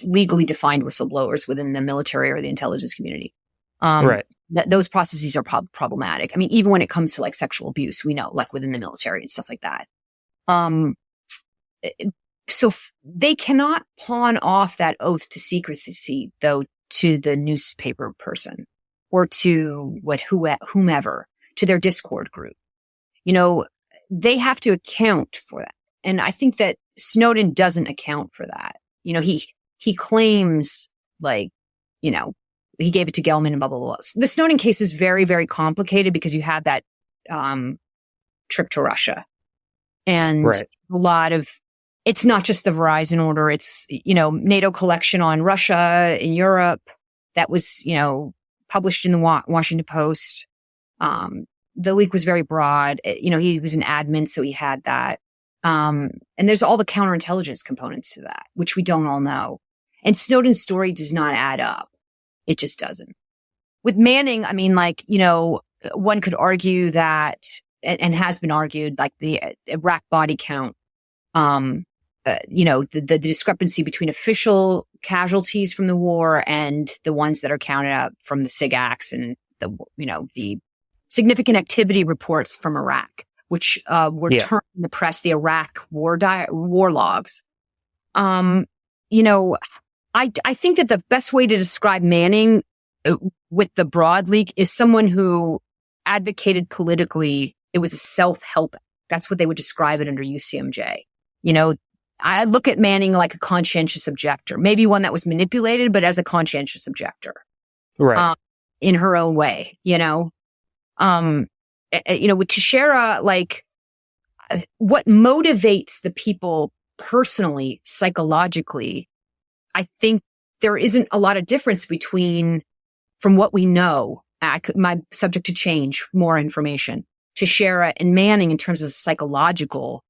legally defined whistleblowers within the military or the intelligence community. Right. Those processes are problematic. I mean, even when it comes to sexual abuse, we know, within the military and stuff like that. So they cannot pawn off that oath to secrecy, though, to the newspaper person or to whomever, to their Discord group. They have to account for that. And I think that Snowden doesn't account for that. He claims he gave it to Gelman and blah, blah, blah. The Snowden case is very, very complicated because you have that, trip to Russia and a lot of, it's not just the Verizon order. It's, NATO collection on Russia in Europe that was, published in the Washington Post. The leak was very broad. He was an admin, so he had that. And there's all the counterintelligence components to that, which we don't all know. And Snowden's story does not add up. It just doesn't. With Manning, I mean, one could argue that, and has been argued, the Iraq body count, the discrepancy between official casualties from the war and the ones that are counted up from the SIGACs and the significant activity reports from Iraq, which were termed in the press the Iraq war logs. I think that the best way to describe Manning with the broad leak is someone who advocated politically. It was a self-help. That's what they would describe it under UCMJ. I look at Manning like a conscientious objector, maybe one that was manipulated, but as a conscientious objector, Right. In her own way, with Teixeira, like what motivates the people personally, psychologically, I think there isn't a lot of difference between, from what we know, my subject to change, more information, Teixeira and Manning in terms of the psychological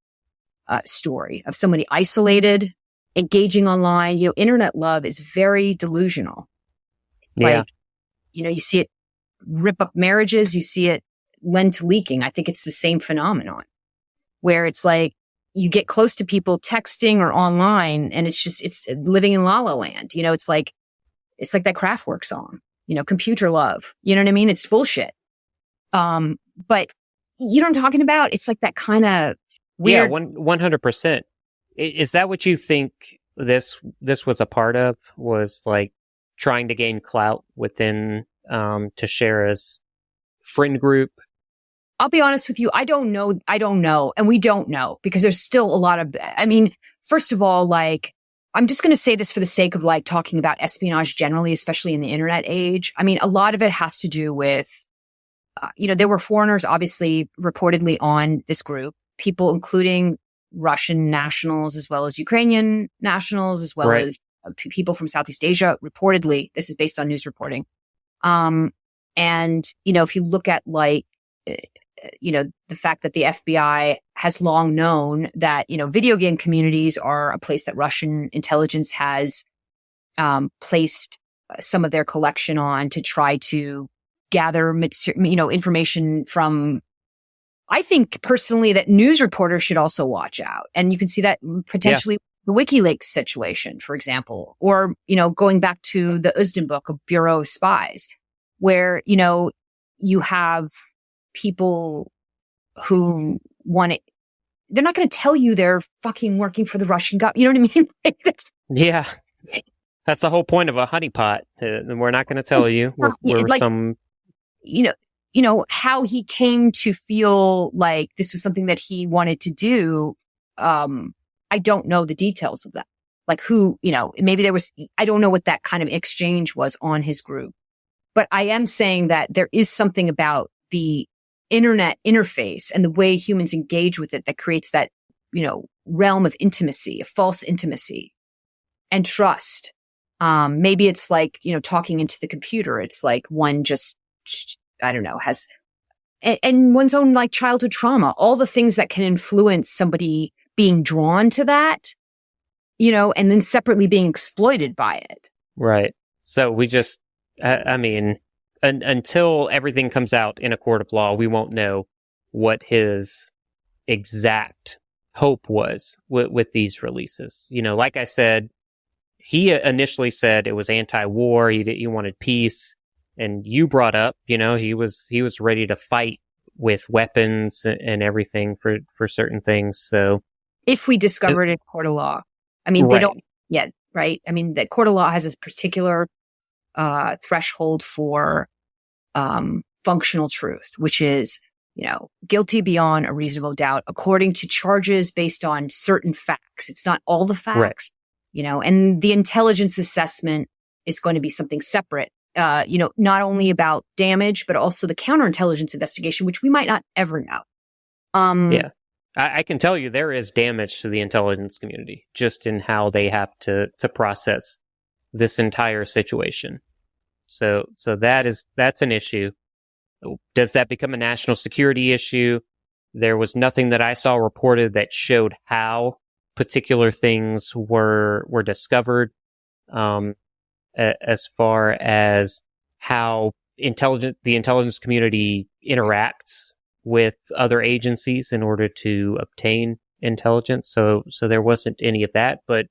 story of somebody isolated, engaging online. Internet love is very delusional. It's like, you see it rip up marriages, you see it lend to leaking. I think it's the same phenomenon where it's like you get close to people texting or online and it's living in la la land. It's like that Kraftwerk song, computer love. You know what I mean? It's bullshit. But you know what I'm talking about? It's like that kind of weird. Yeah, 100%. Is that what you think this was a part of? Was like trying to gain clout within Teixeira's friend group? I'll be honest with you. I don't know. And we don't know because there's still a lot of, first of all, like, I'm just going to say this for the sake of like talking about espionage generally, especially in the internet age. A lot of it has to do with, there were foreigners obviously reportedly on this group, people including Russian nationals as well as Ukrainian nationals, as well as people from Southeast Asia, reportedly. This is based on news reporting. And, if you look at like, the fact that the FBI has long known that, video game communities are a place that Russian intelligence has placed some of their collection on to try to gather, information from. I think personally that news reporters should also watch out. And you can see that potentially the WikiLeaks situation, for example, or, going back to the Usden book, a Bureau of Spies, where, you have people who want it. They're not going to tell you they're fucking working for the Russian government. You know what I mean? Yeah. That's the whole point of a honeypot. We're not going to tell you. We're like, how he came to feel like this was something that he wanted to do. I don't know the details of that. Like who, maybe there was, I don't know what that kind of exchange was on his group. But I am saying that there is something about the internet interface and the way humans engage with it that creates that, realm of intimacy, a false intimacy and trust. Maybe it's like, talking into the computer. It's like one just, I don't know, has, and one's own like childhood trauma, all the things that can influence somebody being drawn to that, and then separately being exploited by it. Right. So we just, until everything comes out in a court of law, we won't know what his exact hope was with these releases. Like I said, he initially said it was anti-war. He wanted peace. And you brought up, he was ready to fight with weapons and everything for certain things. So if we discover it in court of law, they don't yet, right? The court of law has a particular threshold for functional truth, which is, guilty beyond a reasonable doubt according to charges based on certain facts. It's not all the facts, and the intelligence assessment is going to be something separate. Not only about damage, but also the counterintelligence investigation, which we might not ever know. I can tell you there is damage to the intelligence community just in how they have to process this entire situation. So that's an issue. Does that become a national security issue? There was nothing that I saw reported that showed how particular things were discovered. As far as how the intelligence community interacts with other agencies in order to obtain intelligence. So there wasn't any of that, but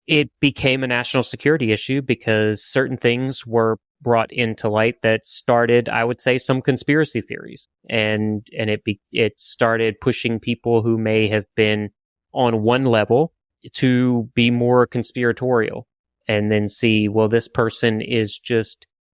it became a national security issue because certain things were brought into light that started, I would say, some conspiracy theories. And it started pushing people who may have been on one level to be more conspiratorial. And then see, well, this person is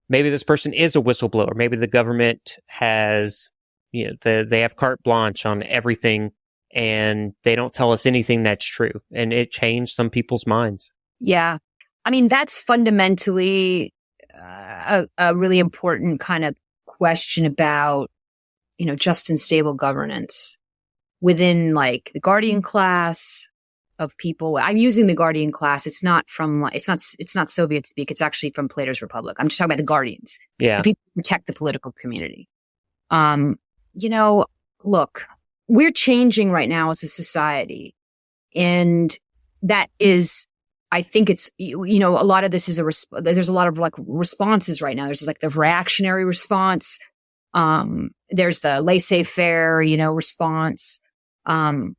maybe this person is a whistleblower. Maybe the government has, they have carte blanche on everything and they don't tell us anything that's true. And it changed some people's minds. Yeah. I mean, that's fundamentally a really important kind of question about, just and stable governance within like the Guardian class of people. I'm using the Guardian class. It's not from it's not Soviet speak. It's actually from Plato's Republic. I'm just talking about the Guardians. Yeah. The people who protect the political community. Look, we're changing right now as a society. And that is, I think it's, a lot of this is there's a lot of like responses right now. There's like the reactionary response. There's the laissez-faire, response.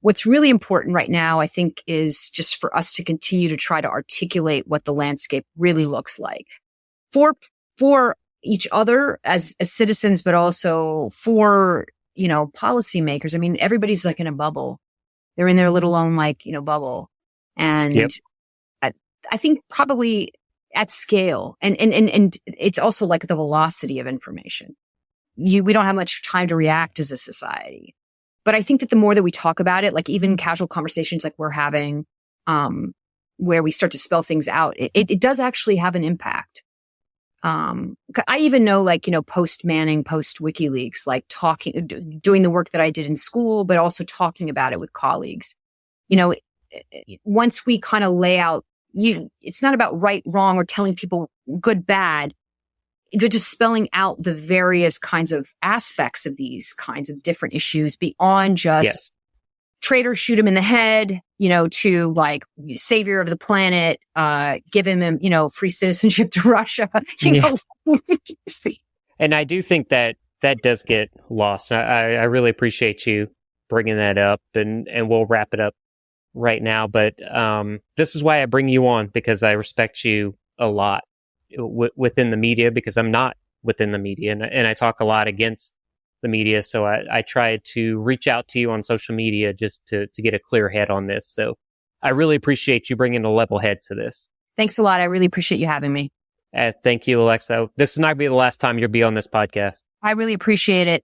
What's really important right now, I think, is just for us to continue to try to articulate what the landscape really looks like for each other as citizens, but also for, policymakers. I mean, everybody's like in a bubble. They're in their little own bubble. And yep. I think probably at scale and it's also like the velocity of information. We don't have much time to react as a society. But I think that the more that we talk about it, like even casual conversations like we're having, where we start to spell things out, it does actually have an impact. I even know post Manning, post WikiLeaks, doing the work that I did in school, but also talking about it with colleagues. Once we kind of lay out, it's not about right, wrong, or telling people good, bad. You're just spelling out the various kinds of aspects of these kinds of different issues beyond just traitor, shoot him in the head, to like savior of the planet, give him, free citizenship to Russia, know. And I do think that does get lost. I really appreciate you bringing that up, and we'll wrap it up right now. But this is why I bring you on, because I respect you a lot within the media, because I'm not within the media, and I talk a lot against the media. So I try to reach out to you on social media just to get a clear head on this. So I really appreciate you bringing a level head to this. Thanks a lot. I really appreciate you having me. Thank you, Alexa. This is not going to be the last time you'll be on this podcast. I really appreciate it.